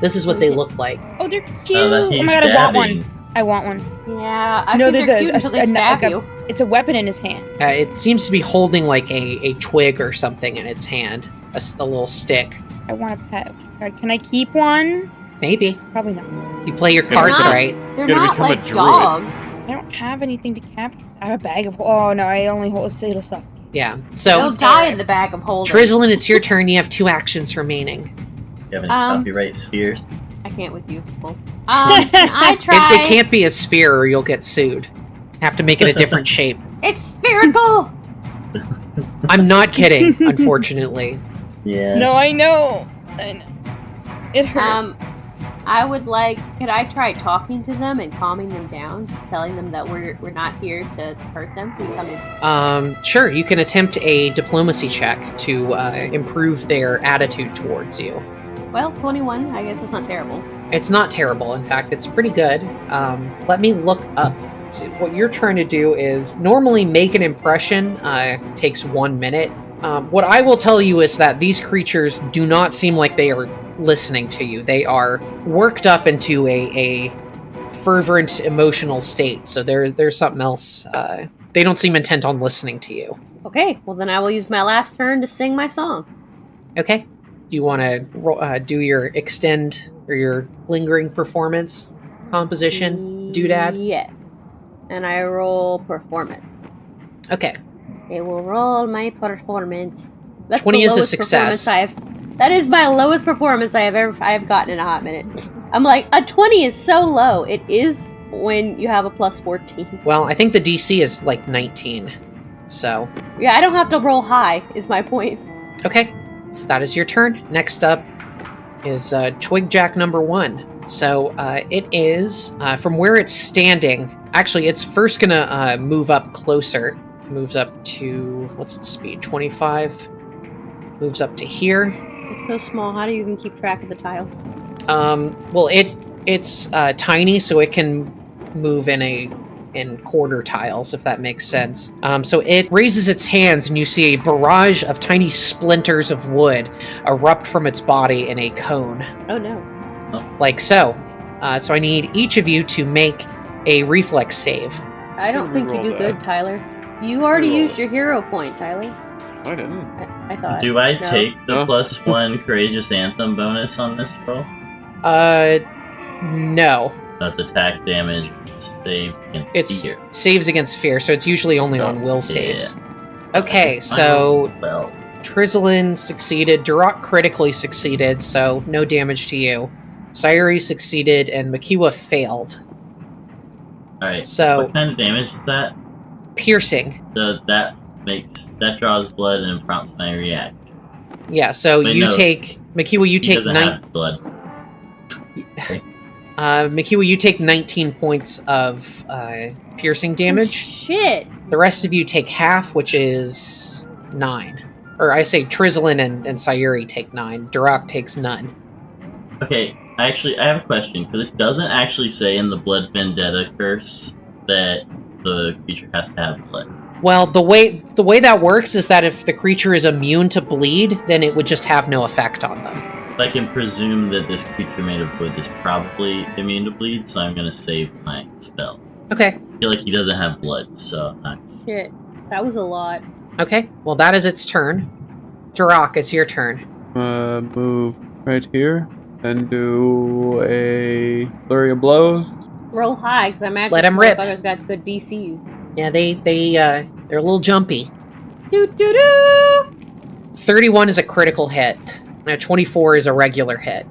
This is what they look like. Oh, they're cute. Oh, Oh my god, I want one. I want one. Yeah, I No, think there's they're a- cute a- until they a- stab like a- you. It's a weapon in his hand. It seems to be holding like a twig or something in its hand, a little stick. I want a pet. God, can I keep one? Maybe Probably not. you play your They're cards not- right. They're Gotta not become a like druid. dogs. I don't have anything to capture. I have a bag of. Oh no, I only hold a little stuff. Yeah. They'll So, die in the bag of holding. Trizalin, it's your turn. You have 2 actions remaining. You have any Um, copyright spheres? I can't with you. Well, can I try? It can't be a sphere, or you'll get sued. Have to make it a different shape. It's spherical. I'm not kidding, unfortunately. Yeah. No, I know. I know. It hurt. I would like. Could I try talking to them and calming them down, telling them that we're not here to hurt them? We come in. Sure, you can attempt a diplomacy check to improve their attitude towards you. Well, 21. I guess it's not terrible. It's not terrible. In fact, it's pretty good. Let me look up. What you're trying to do is normally make an impression. Takes 1 minute. What I will tell you is that these creatures do not seem like they are listening to you. They are worked up into a fervent emotional state. So there's something else. They don't seem intent on listening to you. Okay. Well, then I will use my last turn to sing my song. Okay. Do you want to do your extend or your lingering performance composition doodad? Yes. And I roll performance. Okay. It will roll my performance. That's 20 the is a lowest success. performance That is my lowest performance I have gotten in a hot minute. I'm like, a 20 is so low. It is when you have a plus 14. Well, I think the DC is like 19. So. Yeah, I don't have to roll high, is my point. Okay, so that is your turn. Next up is Twigjack number 1. So it is, from where it's standing, actually it's first gonna move up closer. It moves up to, what's its speed, 25? Moves up to here. It's so small, how do you even keep track of the tiles? Well, it's tiny, so it can move in quarter tiles, if that makes sense. So it raises its hands, and you see a barrage of tiny splinters of wood erupt from its body in a cone. Oh no. Like so. So I need each of you to make a reflex save. I don't think you do good, Tyler. You already used your hero point, Tyler. I didn't. I thought. Do I take the +1 Courageous Anthem bonus on this roll? No. That's attack damage, saves against fear. Saves against fear, so it's usually only on will saves. Okay, so Well, Trizlin succeeded, Duroc critically succeeded, so no damage to you. Sayuri succeeded, and Makiwa failed. alright. So What kind of damage is that? piercing. So that draws blood and prompts my reaction. Yeah, so Wait, you no. take Makiwa, you He take doesn't have blood. Makiwa, you take 19 points of piercing damage. Shit. The rest of you take half, which is 9. Or I say Trizlin and Sayuri take 9. Duroc takes none. Okay, I have a question, because it doesn't actually say in the Blood Vendetta curse that the creature has to have blood. Well, the way that works is that if the creature is immune to bleed, then it would just have no effect on them. I can presume that this creature made of wood is probably immune to bleed, so I'm gonna save my spell. Okay. I feel like he doesn't have blood, so Shit. That was a lot. Okay, well that is its turn. Duroc, it's your turn. Move right here and do a flurry of blows. Roll high, because I imagine Let 'em rip. motherfuckers got good DC. Yeah, they're a little jumpy. Doo doo doo! 31 is a critical hit. 24 is a regular hit.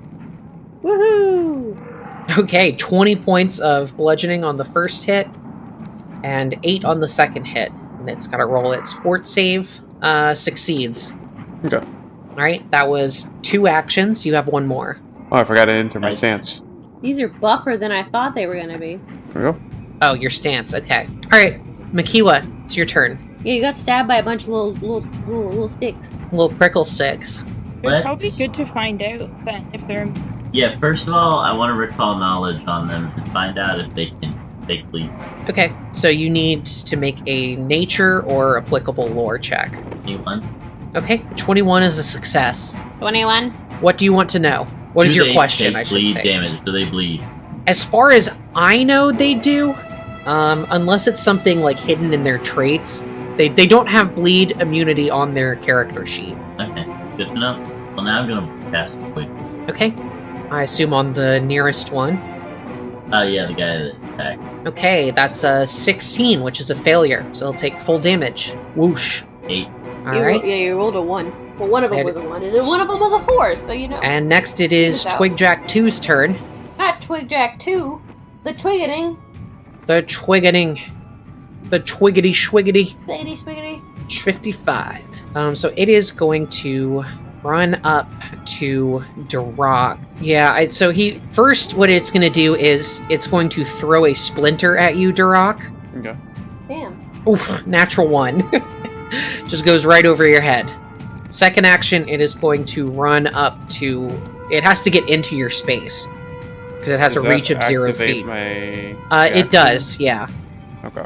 Woohoo! Okay, 20 points of bludgeoning on the first hit, and 8 on the second hit. And it's got to roll its fort save. Succeeds. Okay. Alright, that was 2 actions. You have 1 more. Oh, I forgot to enter my Nice. stance. These are buffer than I thought they were gonna be. There we go. Oh, your stance. Okay. Alright, Makiwa, it's your turn. Yeah, you got stabbed by a bunch of little sticks. Little prickle sticks. It's probably good to find out then if they're. yeah. First of all, I want to recall knowledge on them and find out if they can take bleed. Okay, so you need to make a nature or applicable lore check. Anyone? Okay, 21 is a success. 21. What do you want to know? What is Do your they question, take I should bleed say? damage? Do they bleed? As far as I know, they do. Unless it's something like hidden in their traits. They don't have bleed immunity on their character sheet. Okay, good to know. Well, now I'm gonna cast Void. Okay, I assume on the nearest one. Yeah, the guy that attacked. Okay, that's a 16, which is a failure, so he'll take full damage. Whoosh. 8. Alright. You rolled a 1. Well, one of them And- was a 1, and then one of them was a 4, so you know. And next it is Without- Twigjack 2's turn. Not Twigjack 2. The Twiggeting. The Twiggeting. The Twiggity Schwiggity. Lady Swiggity. 55. So it is going to run up to Duroc. Yeah, so what it's going to do is it's going to throw a splinter at you, Duroc. Okay. Damn. Oof, natural 1. Just goes right over your head. Second action, it is going to run up to... It has to get into your space. Because it has a Does that reach of 0 activate feet. My It reaction? does, yeah. Okay.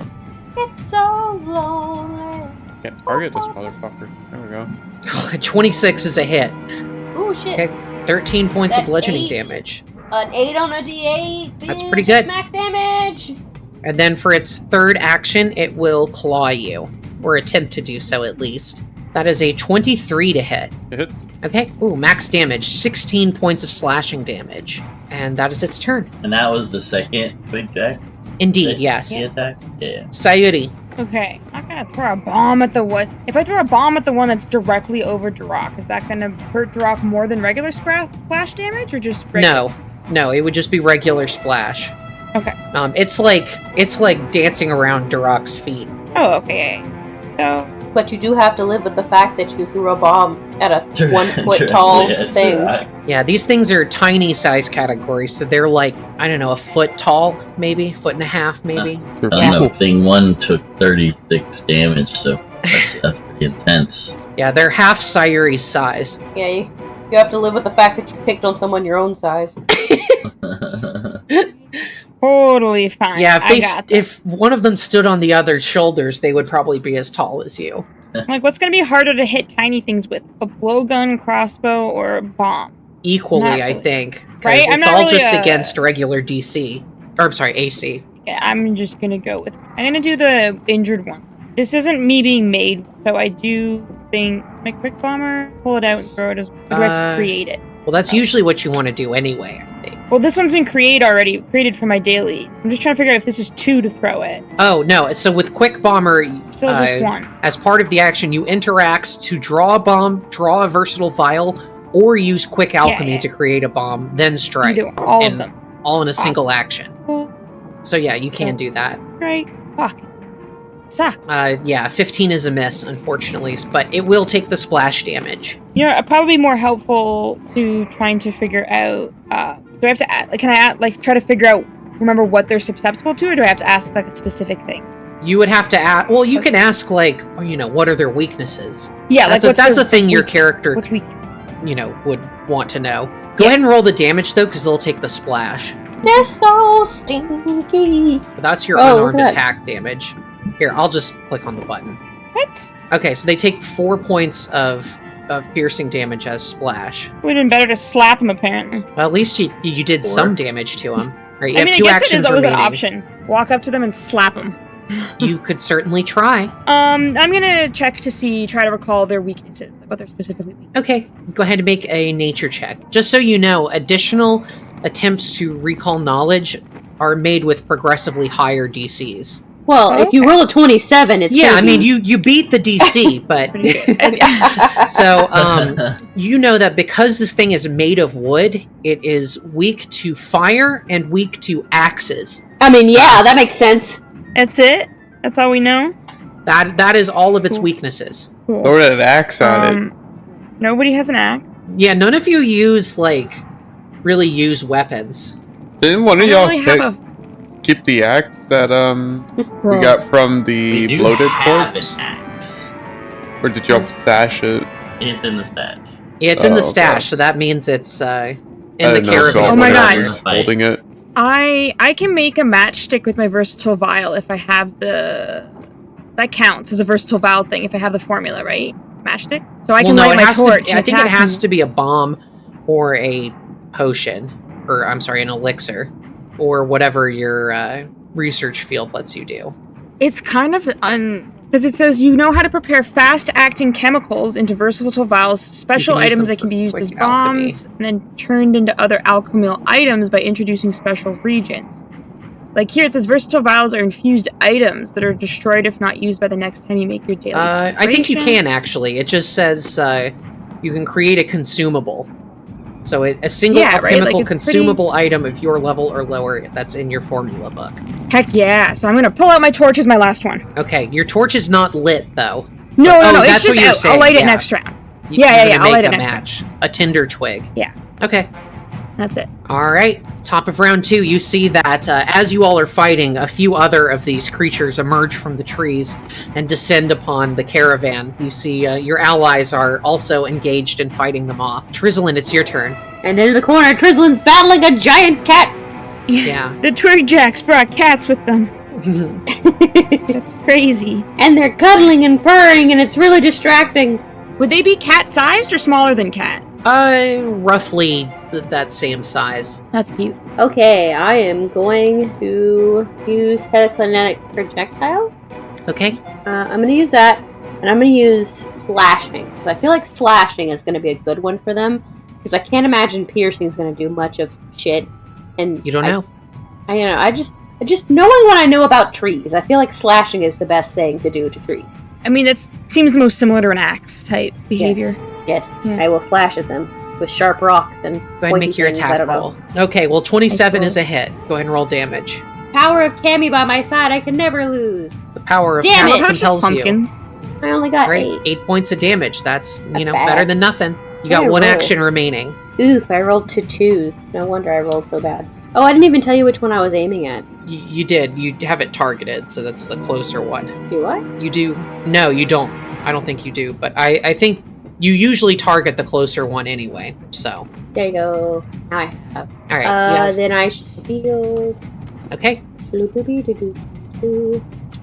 It's so lonely. Can't target this motherfucker. There we go. 26 is a hit. Ooh, shit. Okay. 13 points of That bludgeoning 8. damage. An 8 on a D8. That's bitch. pretty good. Max damage. And then for its third action, it will claw you. Or attempt to do so, at least. That is a 23 to hit. Hit. Okay. Ooh, max damage. 16 points of slashing damage. And that is its turn. And that was the second big jack. Indeed, yes. The attack? Yeah. Sayuri, Okay, I'm not gonna throw a bomb at the one. If I throw a bomb at the one that's directly over Duroc, is that gonna hurt Duroc more than regular splash damage, or just regular? No, it would just be regular splash. Okay. It's like dancing around Duroc's feet. Oh, okay. So. But you do have to live with the fact that you threw a bomb at a 1 foot tall thing. Yeah, these things are tiny size categories, so they're like, I don't know, a foot tall, maybe, 1.5 feet, maybe. I don't know. Thing 1 took 36 damage, so that's pretty intense. Yeah, they're half Sayuri's size. Yeah, you have to live with the fact that you picked on someone your own size. Totally fine. Yeah, if one of them stood on the other's shoulders, they would probably be as tall as you. Like, what's going to be harder to hit tiny things with? A blowgun, crossbow, or a bomb? Equally, really. I think. Right? It's all really just against regular DC. Or, I'm sorry, AC. Yeah, I'm just going to go with... I'm going to do the injured one. This isn't me being made, so I do think... It's my quick bomber. Pull it out and throw it as... Or do I have to create it? Well, that's usually what you want to do anyway, I think. Well, this one's been created for my daily. I'm just trying to figure out if this is 2 to throw it. Oh, no. So with Quick Bomber, still just 1. As part of the action, you interact to draw a bomb, draw a versatile vial, or use Quick Alchemy to create a bomb, then strike. You do all of them. All in a single action. Cool. So yeah, you can do that. Great. Fuck. Suck. Yeah, 15 is a miss, unfortunately, but it will take the splash damage. You know, probably more helpful to trying to figure out, do I have to, can I, try to figure out, remember what they're susceptible to, or do I have to ask, a specific thing? You would have to ask, well, you can ask, what are their weaknesses? Yeah, that's a thing your character, what's weak? Would want to know. Go ahead and roll the damage, though, because they'll take the splash. They're so stinky. That's your unarmed attack damage. Here, I'll just click on the button. What? Okay, so they take 4 points of piercing damage as splash. It would have been better to slap him, apparently. Well, at least you did some damage to him. Right, I guess that is always an option. Walk up to them and slap them. You could certainly try. I'm gonna check to try to recall their weaknesses, what they're specifically weak. Okay, go ahead and make a nature check. Just so you know, additional attempts to recall knowledge are made with progressively higher DCs. Well, if you roll a 27, it's you beat the DC, but so you know that because this thing is made of wood, it is weak to fire and weak to axes. I mean, yeah, that makes sense. That's it? That's all we know? That is all of its weaknesses. Cool. Throw an axe at it. Nobody has an axe? Yeah, none of you really use weapons. Didn't one of y'all keep the axe that we got from the bloated corpse? An axe. Or did y'all stash it? It's in the stash. Yeah, it's in the stash, so that means it's in the caravan. Oh my god. Holding it. I can make a matchstick with my versatile vial if I have that counts as a versatile vial thing if I have the formula, right? Matchstick? So I can light my torch. I think it has to be a bomb or a potion, or I'm sorry, an elixir, or whatever your research field lets you do. It's kind of because it says you know how to prepare fast-acting chemicals into versatile vials, special items that can be used as bombs, and then turned into other alchemical items by introducing special reagents. Like here, it says versatile vials are infused items that are destroyed if not used by the next time you make your daily preparation. I think you can, actually. It just says you can create a consumable. So a single alchemical consumable item of your level or lower that's in your formula book. Heck yeah. So I'm going to pull out my torch as my last one. Okay, your torch is not lit, though. No, it's just out. I'll light it next round. I'll light it next round. A tinder twig. Yeah. Okay. That's it. All right. Top of round 2, you see that as you all are fighting, a few other of these creatures emerge from the trees and descend upon the caravan. You see your allies are also engaged in fighting them off. Trizlin, it's your turn. And in the corner, Trizlin's battling a giant cat. Yeah. The Twig Jacks brought cats with them. That's crazy. And they're cuddling and purring, and it's really distracting. Would they be cat-sized or smaller than cat? Roughly that same size. That's cute. Okay, I am going to use telekinetic projectile. Okay. I'm going to use that, and I'm going to use slashing. So I feel like slashing is going to be a good one for them, because I can't imagine piercing is going to do much of shit. And you don't know. I Just knowing what I know about trees, I feel like slashing is the best thing to do to trees. I mean, that seems the most similar to an axe type behavior. Yes, Yeah. I will slash at them with sharp rocks and Go ahead and make your attack roll. Okay, well, 27 is a hit. Go ahead and roll damage. Power of Cammy by my side, I can never lose. The power of Damn it. Cass compels you. Pumpkins. I only got Right, 8. 8 points of damage. That's That's better bad. than nothing. You got I one roll? action remaining. Oof, I rolled 2 2s. No wonder I rolled so bad. Oh, I didn't even tell you which one I was aiming at. You did. You have it targeted, so that's the closer one. Do I? You do. No, you don't. I don't think you do, but I think you usually target the closer one anyway, so. There you go. Now I have. Alright, yeah. Then I shield. Okay.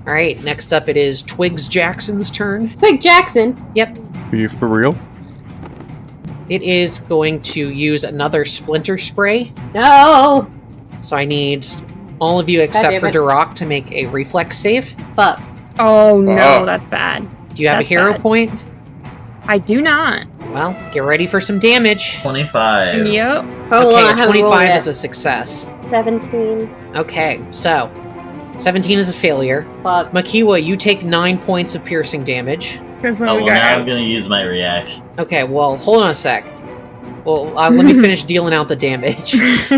Alright, next up it is Twigs Jackson's turn. Twig Jackson. Yep. Are you for real? It is going to use another Splinter Spray, No! so I need all of you except damn for it. Duroc to make a reflex save. Fuck. Oh no, Oh. that's bad. Do you have That's a hero bad. point? I do not. Well, get ready for some damage. 25. Yep. Hold on, Okay, I a haven't rolled 25 yet. is a success. 17. Okay, so 17 is a failure. Fuck. Makiwa, you take 9 points of piercing damage. Because Oh, well, now I'm gonna use my reaction. Okay, well, hold on a sec. Well, let me finish dealing out the damage. That's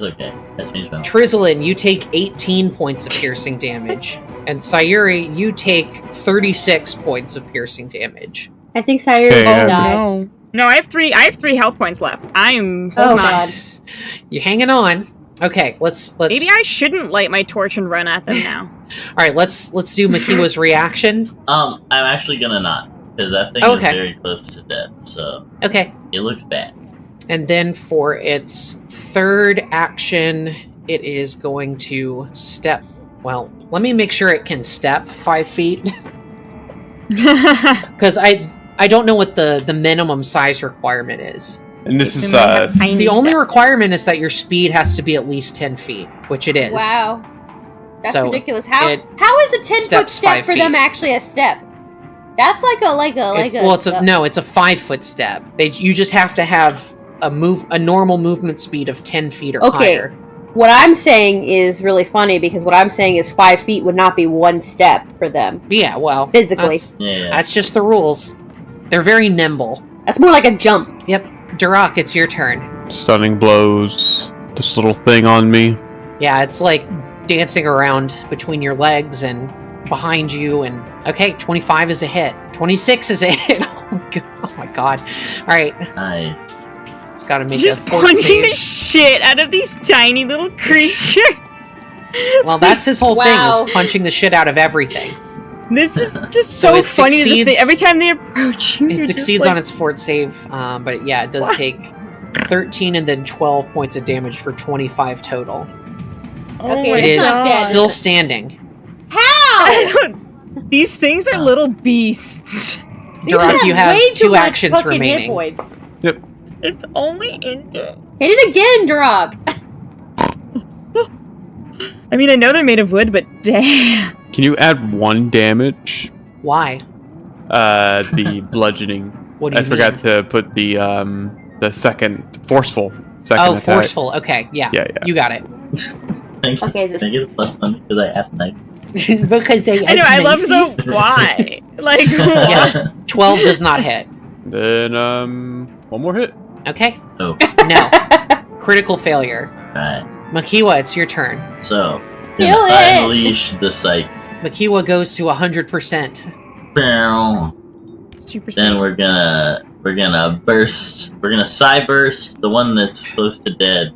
okay. I changed my mind. Trizlin, you take 18 points of piercing damage. And Sayuri, you take 36 points of piercing damage. I think Sayuri Okay, just yeah. died. No. No, I have three health points left. I'm Oh, holding on. God. You hanging on. Okay, let's Maybe I shouldn't light my torch and run at them now. Alright, let's do Makiwa's reaction. I'm actually gonna not, because that thing Okay. is very close to death, so Okay. it looks bad. And then for its third action, it is going to step. Well, let me make sure it can step 5 feet. Because I don't know what the minimum size requirement is. And this is Tiny The step. only requirement is that your speed has to be at least 10 feet, which it is. Wow. That's So ridiculous. How it is a 10-foot steps step 5 for them feet. actually a step? That's like It's a 5-foot step. You just have to have a normal movement speed of 10 feet or Okay. higher. What I'm saying is really funny because what I'm saying is 5 feet would not be one step for them. Yeah, well, Physically. Yeah. that's just the rules. They're very nimble. That's more like a jump. Yep, Duroc, it's your turn. stunning blows. This little thing on me. Yeah, it's like dancing around between your legs and behind you. And okay, 25 is a hit. 26 is a hit. Oh my god! All right, Nice. it's got to make Just a fort punching the save. shit out of these tiny little creatures. Well, that's his whole Wow. thing: is punching the shit out of everything. This is just So so it funny. That succeeds- every time they approach you, It you're succeeds just like, on its fort save, but yeah, it does What? take 13 and then 12 points of damage for 25 total. Oh Okay, my It it's is not God. dead. still standing. How? These things are little beasts. Duroc, you have way too 2 much actions fucking hit remaining. points. It's only in there. Hit it again, Duroc. I mean, I know they're made of wood, but damn. Can you add 1 damage? Why? The bludgeoning. What do I you forgot mean? to put the second forceful second Oh, attack. forceful. Okay, yeah. Yeah. You got it. Thank you. Okay, is this- Can I get a +1 because I asked nice? Because they I know, I love the why. Like, Yeah. 12 does not hit. Then 1 more hit. Okay. Oh, No. Critical failure. right. Makiwa, it's your turn. So, Kill gonna it! unleash the psych. Makiwa goes to 100%. super Then sad. we're gonna burst. We're gonna psi burst the one that's close to dead.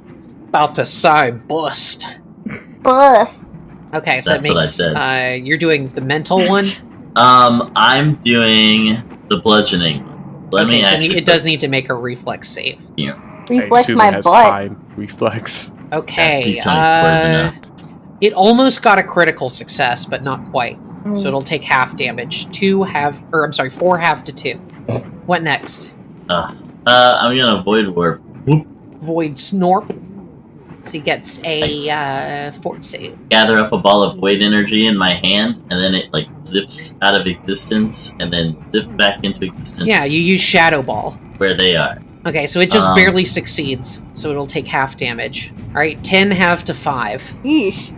About to side bust. Bust. Okay, so That's it what I makes said. you're doing the mental one. I'm doing the bludgeoning. Let Okay, me so actually. it does need to make a reflex save. I Reflex assume my it has butt. 5 reflex. Okay. These 24 is enough. It almost got a critical success, but not quite. Oh. So it'll take half damage. 4 half to 2. What next? I'm gonna void warp. Whoop. Void Snorp. So he gets a fort save. Gather up a ball of void energy in my hand, and then it like zips out of existence, and then zips back into existence. Yeah, you use Shadow Ball. where they are. Okay, so it just Um, barely succeeds. So it'll take half damage. Alright, 10 half to 5. Yeesh.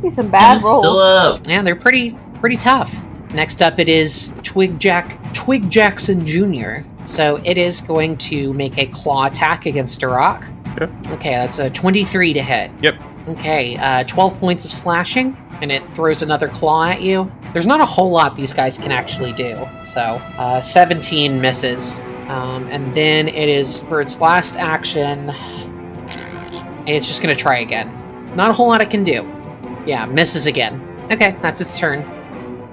These some bad rolls. Still up. Yeah, they're pretty tough. Next up, it is Twig Jackson Jr. So it is going to make a claw attack against Duroc. Yep. Okay, that's a 23 to hit. Yep. Okay, 12 points of slashing, and it throws another claw at you. There's not a whole lot these guys can actually do, so 17 misses. And then it is, for its last action, and it's just going to try again. Not a whole lot it can do. Yeah, misses again. Okay, that's its turn.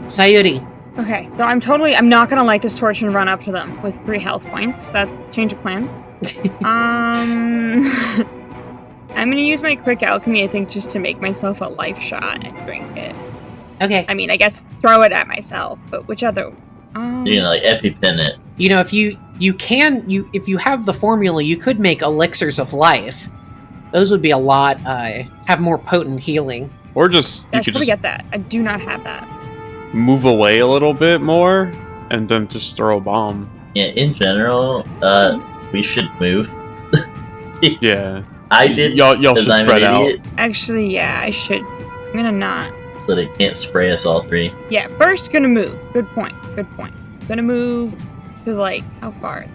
Sayuri. Okay, so I'm not gonna light this torch and run up to them with 3 health points. That's a change of plans. I'm gonna use my quick alchemy, I think, just to make myself a life shot and drink it. Okay. I mean, I guess throw it at myself, but which other? You know, like EpiPen it. You know, if you have the formula, you could make elixirs of life. Those would be a lot, have more potent healing. Or just, I you should could just get that. I do not have that. move away a little bit more, and then just throw a bomb. Yeah, in general, we should move. Yeah. I did. Y'all should because I'm spread an out. idiot, Actually, yeah, I should. I'm gonna not. so they can't spray us all 3. Yeah, first gonna move. Good point. Gonna move to, like, how far?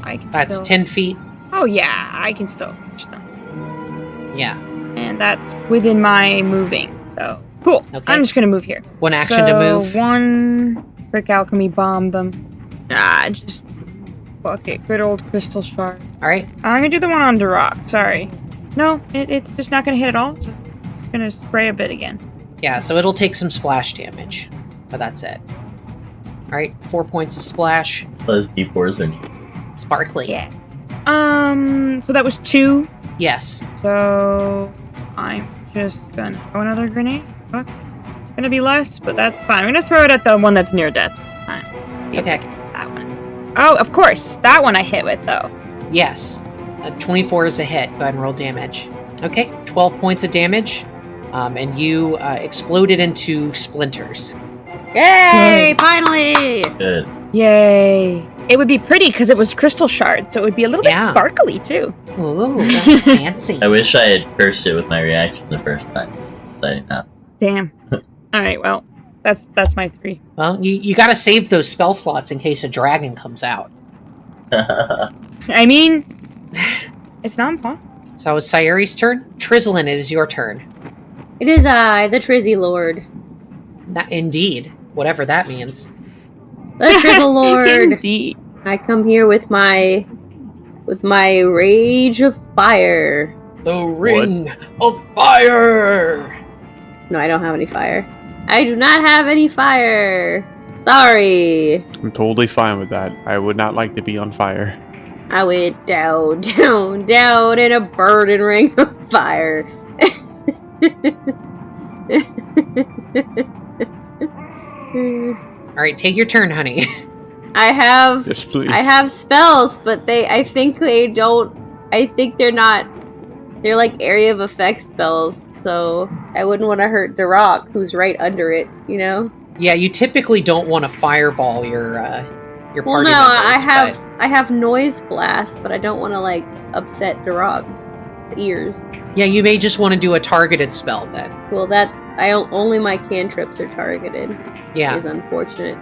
I can That's still... 10 feet. Oh, yeah, I can still reach them. Yeah. And that's within my moving, so... Cool. Okay. I'm just gonna move here. One action to move. One quick alchemy bomb them. Just fuck it. Good old crystal shard. All right. I'm gonna do the one on Duroc. Sorry. No, it's just not gonna hit at all. So it's just gonna spray a bit again. Yeah, so it'll take some splash damage, but that's it. All right, 4 points of splash. Those D4s are neat. Sparkly. Yeah. So that was 2. Yes. So I'm just gonna throw another grenade. Fuck. It's gonna be less, but that's fine. I'm gonna throw it at the one that's near death this time. See if Okay. I can hit that one. Oh, of course. That one I hit with, though. Yes. 24 is a hit. Go ahead and roll damage. Okay, 12 points of damage. And you exploded into splinters. Yay! Finally! Good. Yay. It would be pretty because it was crystal shards, so it would be a little Yeah. bit sparkly, too. Ooh, that's fancy. I wish I had cursed it with my reaction the first time. Decided not. Damn. Alright, well, that's my 3. Well, you gotta save those spell slots in case a dragon comes out. I mean, it's not impossible. So it's Sayuri's turn. Trizzlin, it is your turn. It is I, the Trizzy Lord. Indeed. Whatever that means. The Trizzle Lord. Indeed. I come here with my rage of fire. The Ring of Fire! No, I don't have any fire. I do not have any fire. Sorry. I'm totally fine with that. I would not like to be on fire. I went down, down, down in a burning ring of fire. Alright, take your turn, honey. I have Yes, please. I have spells, but I think they're not, they're like area of effect spells, so I wouldn't want to hurt the rock who's right under it, you know? Yeah, you typically don't want to fireball your Well, party no, members, I have noise blast, but I don't want to like upset Durog's ears. but yeah, you may just want to do a targeted spell then. Well, only my cantrips are targeted. Yeah. Is unfortunate.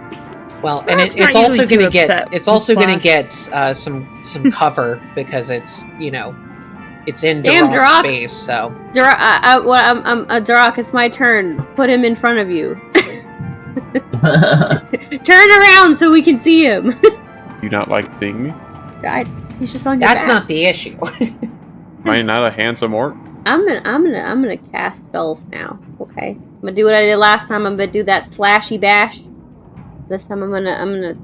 Well, and It's it's not also usually going to too get upset it's also going to splash. get some cover because it's it's in Damn, Durok's Durok. space. So Durok, it's my turn. Put him in front of you. Turn around so we can see him. You not like seeing me? He's just on your that's back. not the issue. Am I not a handsome orc? I'm gonna cast spells now. Okay, I'm gonna do what I did last time. I'm gonna do that slashy bash. This time I'm gonna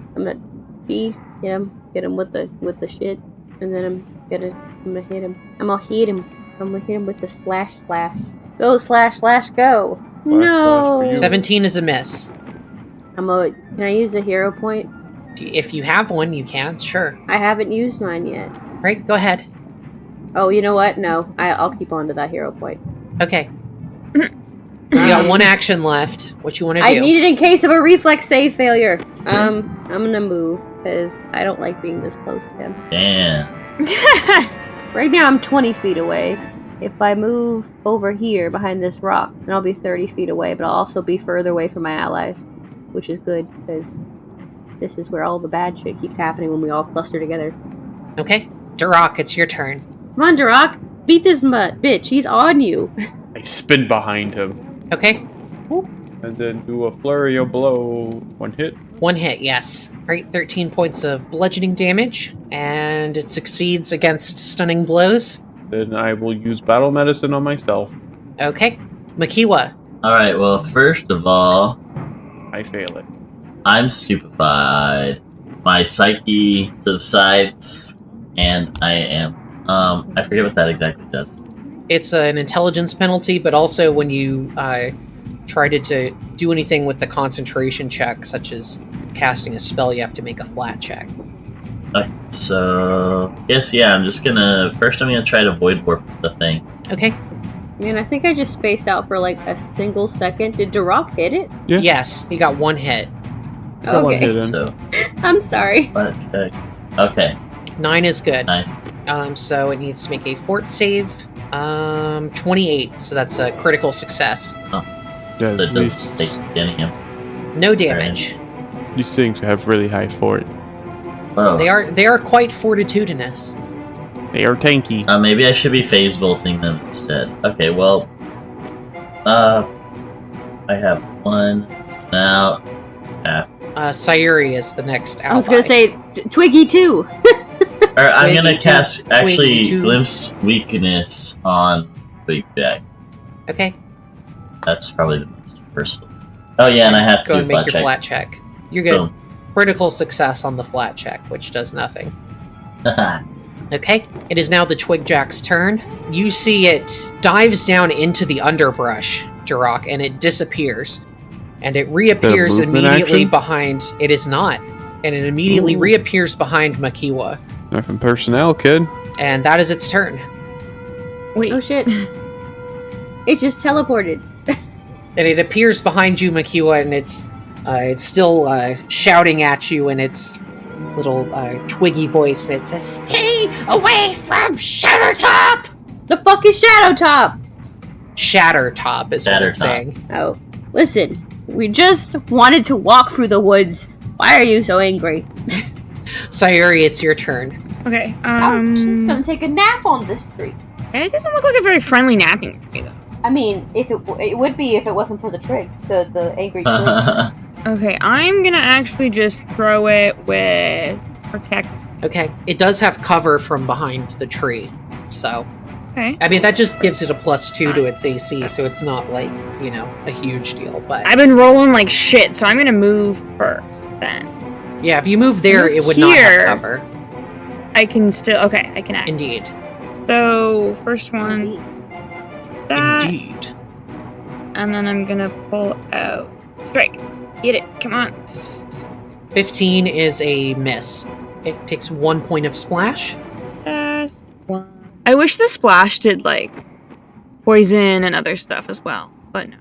get him with the shit, and then I'm gonna hit him. I'm gonna hit him with the slash. Go slash go. No. for you. 17 is a miss. Can I use a hero point? If you have one, you can. Sure. I haven't used mine yet. Right. Go ahead. Oh, you know what? No, I'll keep on to that hero point. Okay. You got one action left. What you want to do? I need it in case of a reflex save failure. I'm gonna move because I don't like being this close to him. Damn. Right now I'm 20 feet away. if I move over here behind this rock, then I'll be 30 feet away, but I'll also be further away from my allies, which is good, because this is where all the bad shit keeps happening when we all cluster together. Okay. Duroc, it's your turn. Come on, Duroc! Beat this bitch, he's on you! I spin behind him. Okay. And then do a flurry of blow. 1 hit. 1 hit, yes. Right, 13 points of bludgeoning damage, and it succeeds against stunning blows. Then I will use battle medicine on myself. Okay. Makiwa. Alright, well, first of all, I fail it. I'm stupefied. My psyche subsides, and I am. I forget what that exactly does. It's an intelligence penalty, but also when you try to do anything with the concentration check, such as casting a spell, you have to make a flat check. Okay, so I'm just gonna try to void warp the thing. Okay. Man, I think I just spaced out for like a single second. Did Duroc hit it? Yeah. Yes, he got 1 hit. Got 1 hit Okay. in. So I'm sorry. flat check. Okay, 9 is good. 9. So it needs to make a fort save. 28, so that's a critical success. Yeah, That doesn't take any him. No damage. these things have really high fort. Oh, They are quite fortitudinous. They are tanky. maybe I should be phase bolting them instead. Okay, well, I have 1 now. Half. Sayuri is the next ally. I was gonna say Twiggy too. Or I'm gonna Twiggy cast two. Twiggy actually two. glimpse weakness on Twig Jack. Okay, That's probably the most personal. Oh yeah, and I have to go do a and make your check. flat check. You're good. Boom. Critical success on the flat check, which does nothing. Okay, it is now the Twigjack's turn. You see it dives down into the underbrush, Duroc, and it disappears. And it reappears movement immediately action? behind... It is not. And it immediately reappears behind Makiwa. Nothing personnel, kid. And that is its turn. Wait. Oh shit. It just teleported. And it appears behind you, Makiwa, and it's still shouting at you in its little twiggy voice. And it says, "Stay away from Shattertop!" The fuck is Shadowtop? Shattertop is what it's Shattertop. saying. Oh, listen. We just wanted to walk through the woods. Why are you so angry? Sayuri, it's your turn. Okay. She's gonna take a nap on this tree. It doesn't look like a very friendly napping tree, though. I mean, if it would be if it wasn't for the trig, the angry twig. Okay, I'm gonna actually just throw it with protect. Okay, it does have cover from behind the tree. So, Okay. I mean, that just gives it a +2 to its AC, so it's not like, a huge deal. But I've been rolling like shit, so I'm gonna move first then. yeah, if you move there, Move it would not have here. cover. I can still okay, I can act. Indeed. So first one that Indeed. and then I'm gonna pull out strike. Get it, come on. 15 is a miss. It takes 1 point of splash. Just one. I wish the splash did like poison and other stuff as well, but no.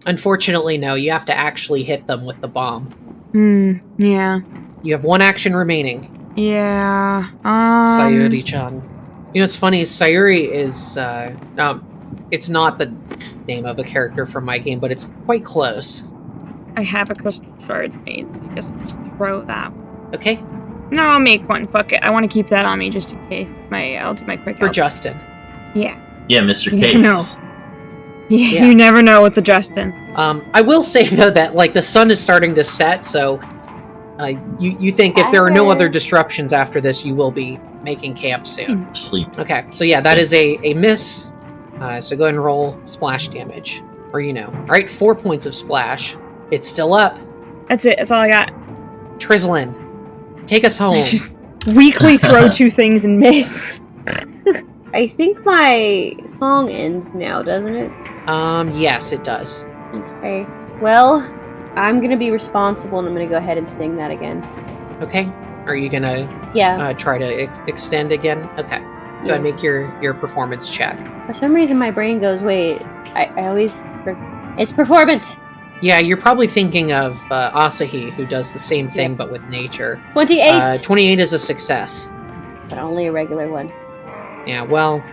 Unfortunately, no, you have to actually hit them with the bomb. Yeah. You have 1 action remaining. Yeah. Sayuri-chan. What's funny is Sayuri is, it's not the name of a character from my game, but it's quite close. I have a crystal shards made, so I guess I'll just throw that one. Okay, No, I'll make one. Fuck it. I want to keep that on me just in case. I'll do my quick for help. Justin. Yeah. Yeah, Mr. You never Case. Yeah. You never know with the Justin. I will say, though, that, the sun is starting to set, so you think if there are no other disruptions after this, you will be making camp soon. Sleep. Okay, so yeah, that is a miss. So go ahead and roll splash damage. Or, Alright, 4 points of splash. It's still up. That's it. That's all I got. Trislin, take us home. I just weakly throw 2 things and miss. I think my song ends now, doesn't it? Yes, it does. Okay. Well, I'm gonna be responsible and I'm gonna go ahead and sing that again. Okay. Are you gonna Yeah. try to extend again? Okay. Go ahead and make your performance check. For some reason my brain goes, wait, I always... It's performance! Yeah, you're probably thinking of Asahi, who does the same thing but with nature. 28! 28 is a success. But only a regular one. Yeah, well,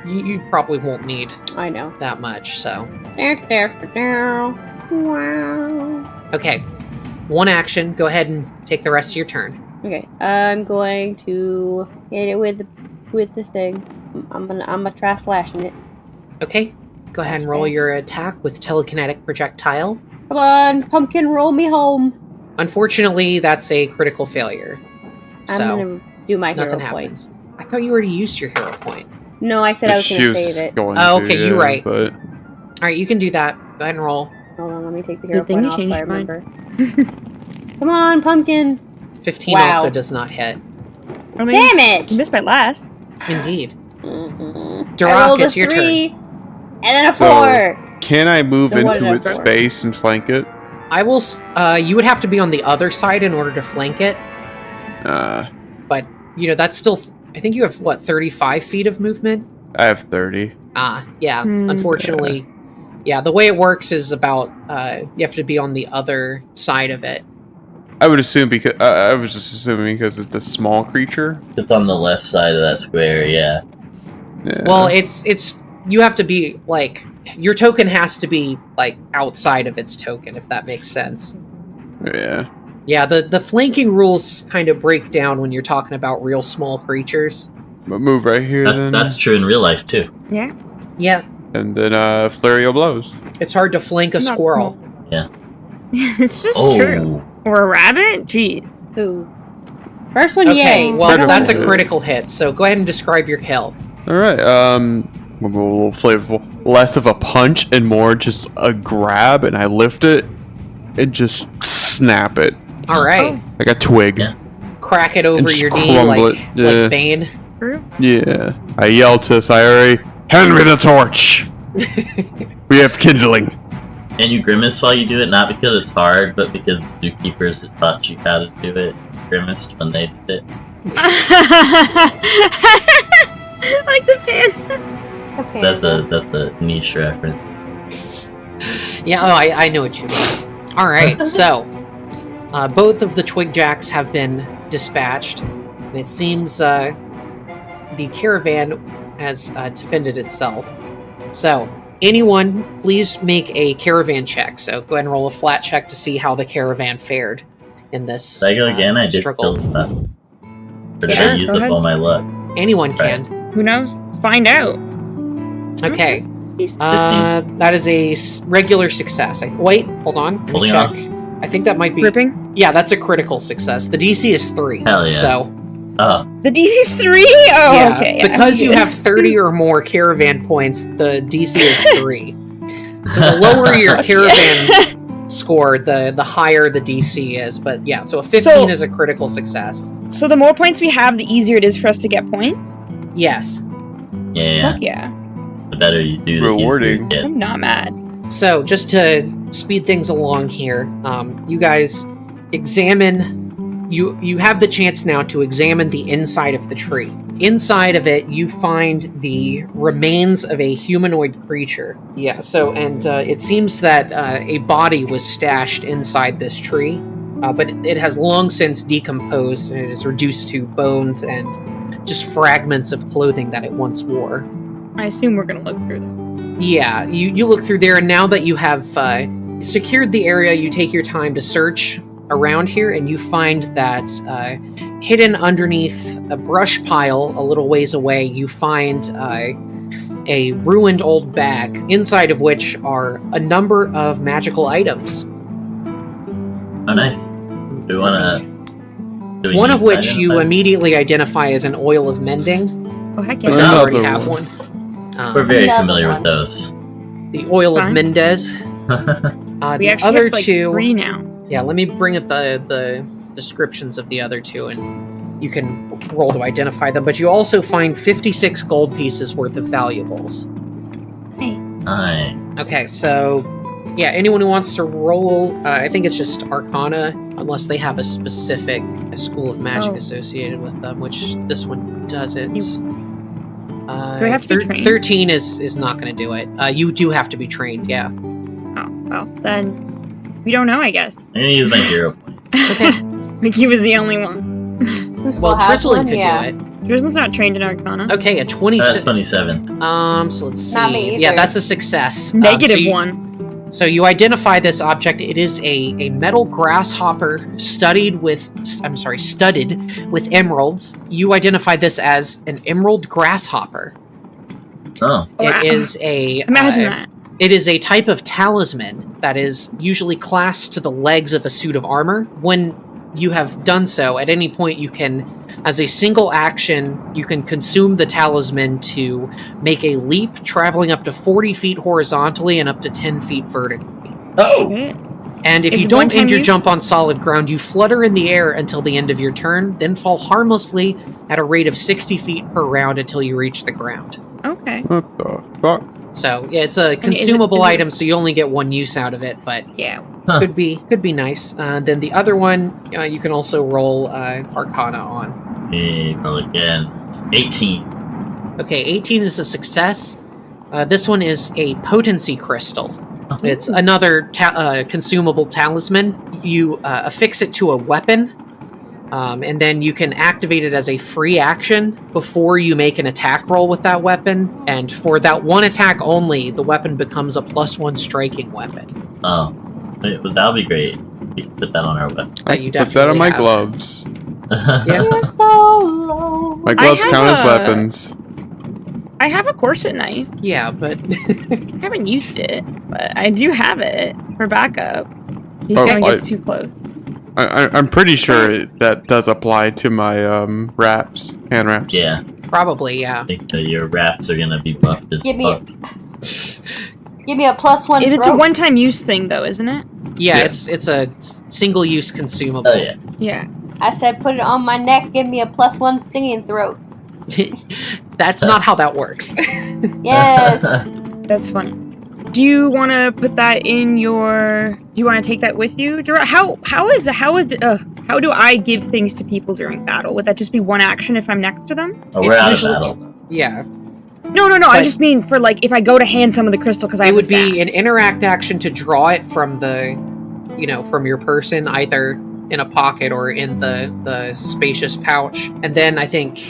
you probably won't need I know. that much, so. Wow. Okay. One action. Go ahead and take the rest of your turn. Okay, I'm going to hit it with the thing. I'm gonna try slashing it. Okay. Go ahead and roll your attack with telekinetic projectile. Come on, pumpkin, roll me home. Unfortunately, that's a critical failure. So I'm gonna do my hero nothing point. happens. I thought you already used your hero point. No, I said I was gonna save it. Okay, you're right. But... All right, you can do that. Go ahead and roll. Hold on, let me take the hero Good thing point you off so I changed mine. remember. Come on, pumpkin. 15 Wow. also does not hit. I mean, Damn it! you missed my last. Indeed. Mm-hmm. Duroc, I rolled it's a your 3 turn. and then a 4. So, can I move Then what into is its that for? space and flank it? I will. You would have to be on the other side in order to flank it. But that's still. I think you have 35 feet of movement. I have 30. Yeah. Unfortunately, yeah. The way it works is about you have to be on the other side of it. I would assume because I was just assuming because it's a small creature. It's on the left side of that square, yeah. Well, it's you have to be like your token has to be like outside of its token, if that makes sense. Yeah. Yeah, the flanking rules kind of break down when you're talking about real small creatures. But move right here then. That's true in real life too. Yeah. Yeah. And then flurry of blows. It's hard to flank a Not squirrel. Yeah. It's just true. Or a rabbit? Jeez. Ooh. First one, Okay, yay. well, that's a critical hit, so go ahead and describe your kill. Alright, a little flavorful. Less of a punch and more just a grab, and I lift it and just snap it. Alright. Like a twig. Yeah. Crack it over And your knee crumble like, it, yeah. like Bane. True. Yeah. I yell to Sayuri, hand me the torch! We have kindling. And you grimace while you do it, not because it's hard, but because the zookeepers that taught you how to do it grimaced when they did it. Like the panda. That's a niche reference. Yeah, I know what you mean. Alright, so both of the twig jacks have been dispatched, and it seems the caravan has defended itself. So, anyone, please make a caravan check. So go ahead and roll a flat check to see how the caravan fared in this Did I go again? I did struggle. kill stuff. Or did Sure, I use go up ahead. all my luck? Anyone Right. can. Who knows? Find out. Okay. 15. That is a regular success. Wait, hold on. Let me Holding check. on. I think that might be... Ripping? Yeah, that's a critical success. The DC is 3. Hell yeah. So, Oh, The DC's 3? Oh, yeah, okay. because you have 30 or more caravan points, the DC is 3. So the lower your caravan score, the higher the DC is. But yeah, so a 15 is a critical success. So the more points we have, the easier it is for us to get points? Yes. yeah. Fuck yeah. The better you do, the Rewarding. easier it I'm gets. not mad. So, just to speed things along here, you guys examine... You have the chance now to examine the inside of the tree. Inside of it, you find the remains of a humanoid creature. Yeah, so, and it seems that a body was stashed inside this tree, but it has long since decomposed, and it is reduced to bones and just fragments of clothing that it once wore. I assume we're gonna look through them. Yeah, you look through there, and now that you have secured the area, you take your time to search around here, and you find that hidden underneath a brush pile a little ways away, you find a ruined old bag, inside of which are a number of magical items. Oh, nice. Do we want to... One of which you immediately identify as an oil of mending, Oh, heck but yeah. you Another already have one. one. We're very Another familiar one. with those. The oil of Fine. Mendez. We The actually other have, like, two... 3 now. Yeah, let me bring up the descriptions of the other two, and you can roll to identify them. But you also find 56 gold pieces worth of valuables. Hi. Okay, so yeah, anyone who wants to roll, I think it's just Arcana, unless they have a specific school of magic Oh. associated with them, which this one doesn't. Do I have to be trained? 13 is not going to do it. You do have to be trained, yeah. Oh, well, then we don't know, I guess. I'm going to use my hero point. Okay. Mickey was the only one. Who still Well, has Drizzling one? could Yeah. do it. Drizzlin's not trained in Arcana. Okay, a 26. 27. So let's see. Not me Yeah, either. that's a success. Negative 1. So you identify this object. It is a metal grasshopper studded with emeralds. You identify this as an emerald grasshopper. Oh. Wow. It is a Imagine that. It is a type of talisman that is usually clasped to the legs of a suit of armor. When you have done so, at any point you can, as a single action, you can consume the talisman to make a leap, traveling up to 40 feet horizontally and up to 10 feet vertically. Oh! Shit. And if Is you it don't one-time end your use? jump on solid ground, you flutter in the air until the end of your turn, then fall harmlessly at a rate of 60 feet per round until you reach the ground. Okay. What the fuck? So, yeah, it's a is it- consumable is it- item, so you only get one use out of it, but Yeah. Huh. could be nice. Then the other one, you can also roll Arcana on. Hey, roll again. 18. Okay, 18 is a success. This one is a potency crystal. It's another consumable talisman. You affix it to a weapon, and then you can activate it as a free action before you make an attack roll with that weapon. And for that one attack only, the weapon becomes a +1 striking weapon. Oh. Wait, well, that would be great. We could put that on our weapon. That you Put that on definitely my have. gloves. Yeah. You're so low. My gloves have count as a- weapons. I have a corset knife. Yeah, but I haven't used it, but I do have it for backup. If Oh, someone gets I- too close. I'm pretty sure that does apply to my wraps, hand wraps. Yeah. probably, yeah. I think that your wraps are gonna be buffed as Give me fuck. Give me a +1. It's a throat. one-time use thing, though, isn't it? Yeah, Yeah. it's a single-use consumable. Oh, yeah. Yeah. I said put it on my neck. Give me a +1 singing throat. That's not how that works. Yes. That's funny. Do you want to put that in your? Do you want to take that with you? How do I give things to people during battle? Would that just be one action if I'm next to them? Oh, we're It's out usually- of battle. Yeah. No. I But- just mean for like if I go to hand some of the crystal because I It have would the staff. be an interact action to draw it from from your person, either in a pocket or in the spacious pouch. And then I think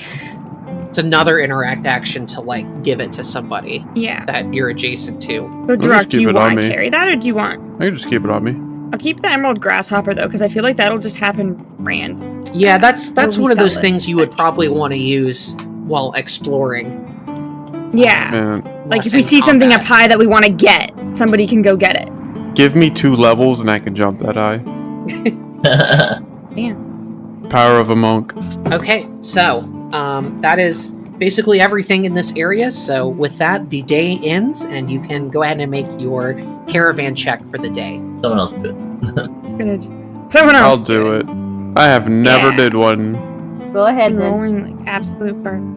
it's another interact action to like give it to somebody Yeah. that you're adjacent to. So, just Durak, do keep you it on want me. to carry that, or do you want? I can just keep it on me. I'll keep the emerald grasshopper though, because I feel like that'll just happen random. Yeah, that's we one of sell those it, things you would actually. probably want to use while exploring. Yeah. Man, Like less if we in see something up combat. high that we want to get, somebody can go get it. give me 2 levels and I can jump that high. Damn. Power of a monk. Okay, so that is basically everything in this area. So with that, the day ends, and you can go ahead and make your caravan check for the day. Someone else do it. Someone else. I'll do it. I have never Yeah. did one. Go ahead I'm then. rolling like absolute garbage.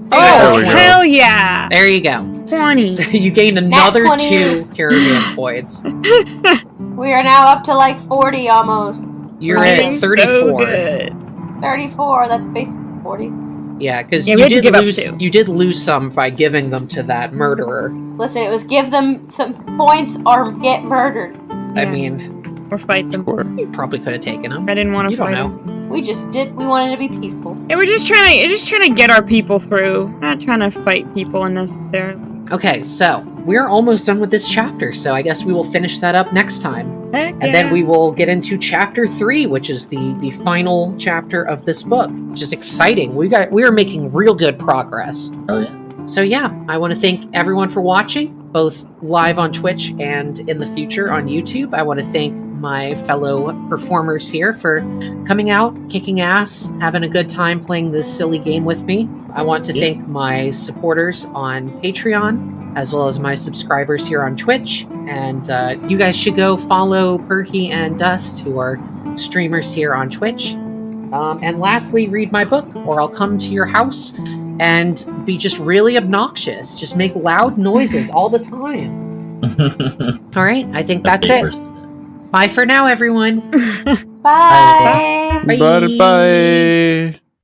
There Oh we go. hell yeah! There you go. 20. So you gain another 20. 2 caravan points. We are now up to like 40 almost. You're Doing at So 34. good. 34. That's basically 40. Yeah, because Yeah, we you had to did give up lose. 2. You did lose some by giving them to that murderer. Listen, it was give them some points or get murdered. I Yeah. mean, Or fight them. Sure. you probably could have taken them. I didn't want to You don't fight know. them. We just did. We wanted to be peaceful. Yeah, we're just trying to get our people through. Not trying to fight people unnecessarily. Okay, so we're almost done with this chapter. So I guess we will finish that up next time. Heck And then we will get into chapter 3, which is the final chapter of this book, which is exciting. We are making real good progress. Oh, yeah. So yeah, I want to thank everyone for watching, both live on Twitch and in the future on YouTube. I want to thank my fellow performers here for coming out, kicking ass, having a good time playing this silly game with me. I want to Yeah. thank my supporters on Patreon, as well as my subscribers here on Twitch. And you guys should go follow Perky and Dust, who are streamers here on Twitch. And lastly, read my book, or I'll come to your house and be just really obnoxious. Just make loud noises all the time. All right, I think that's it. Bye for now, everyone. Bye. Bye. Bye.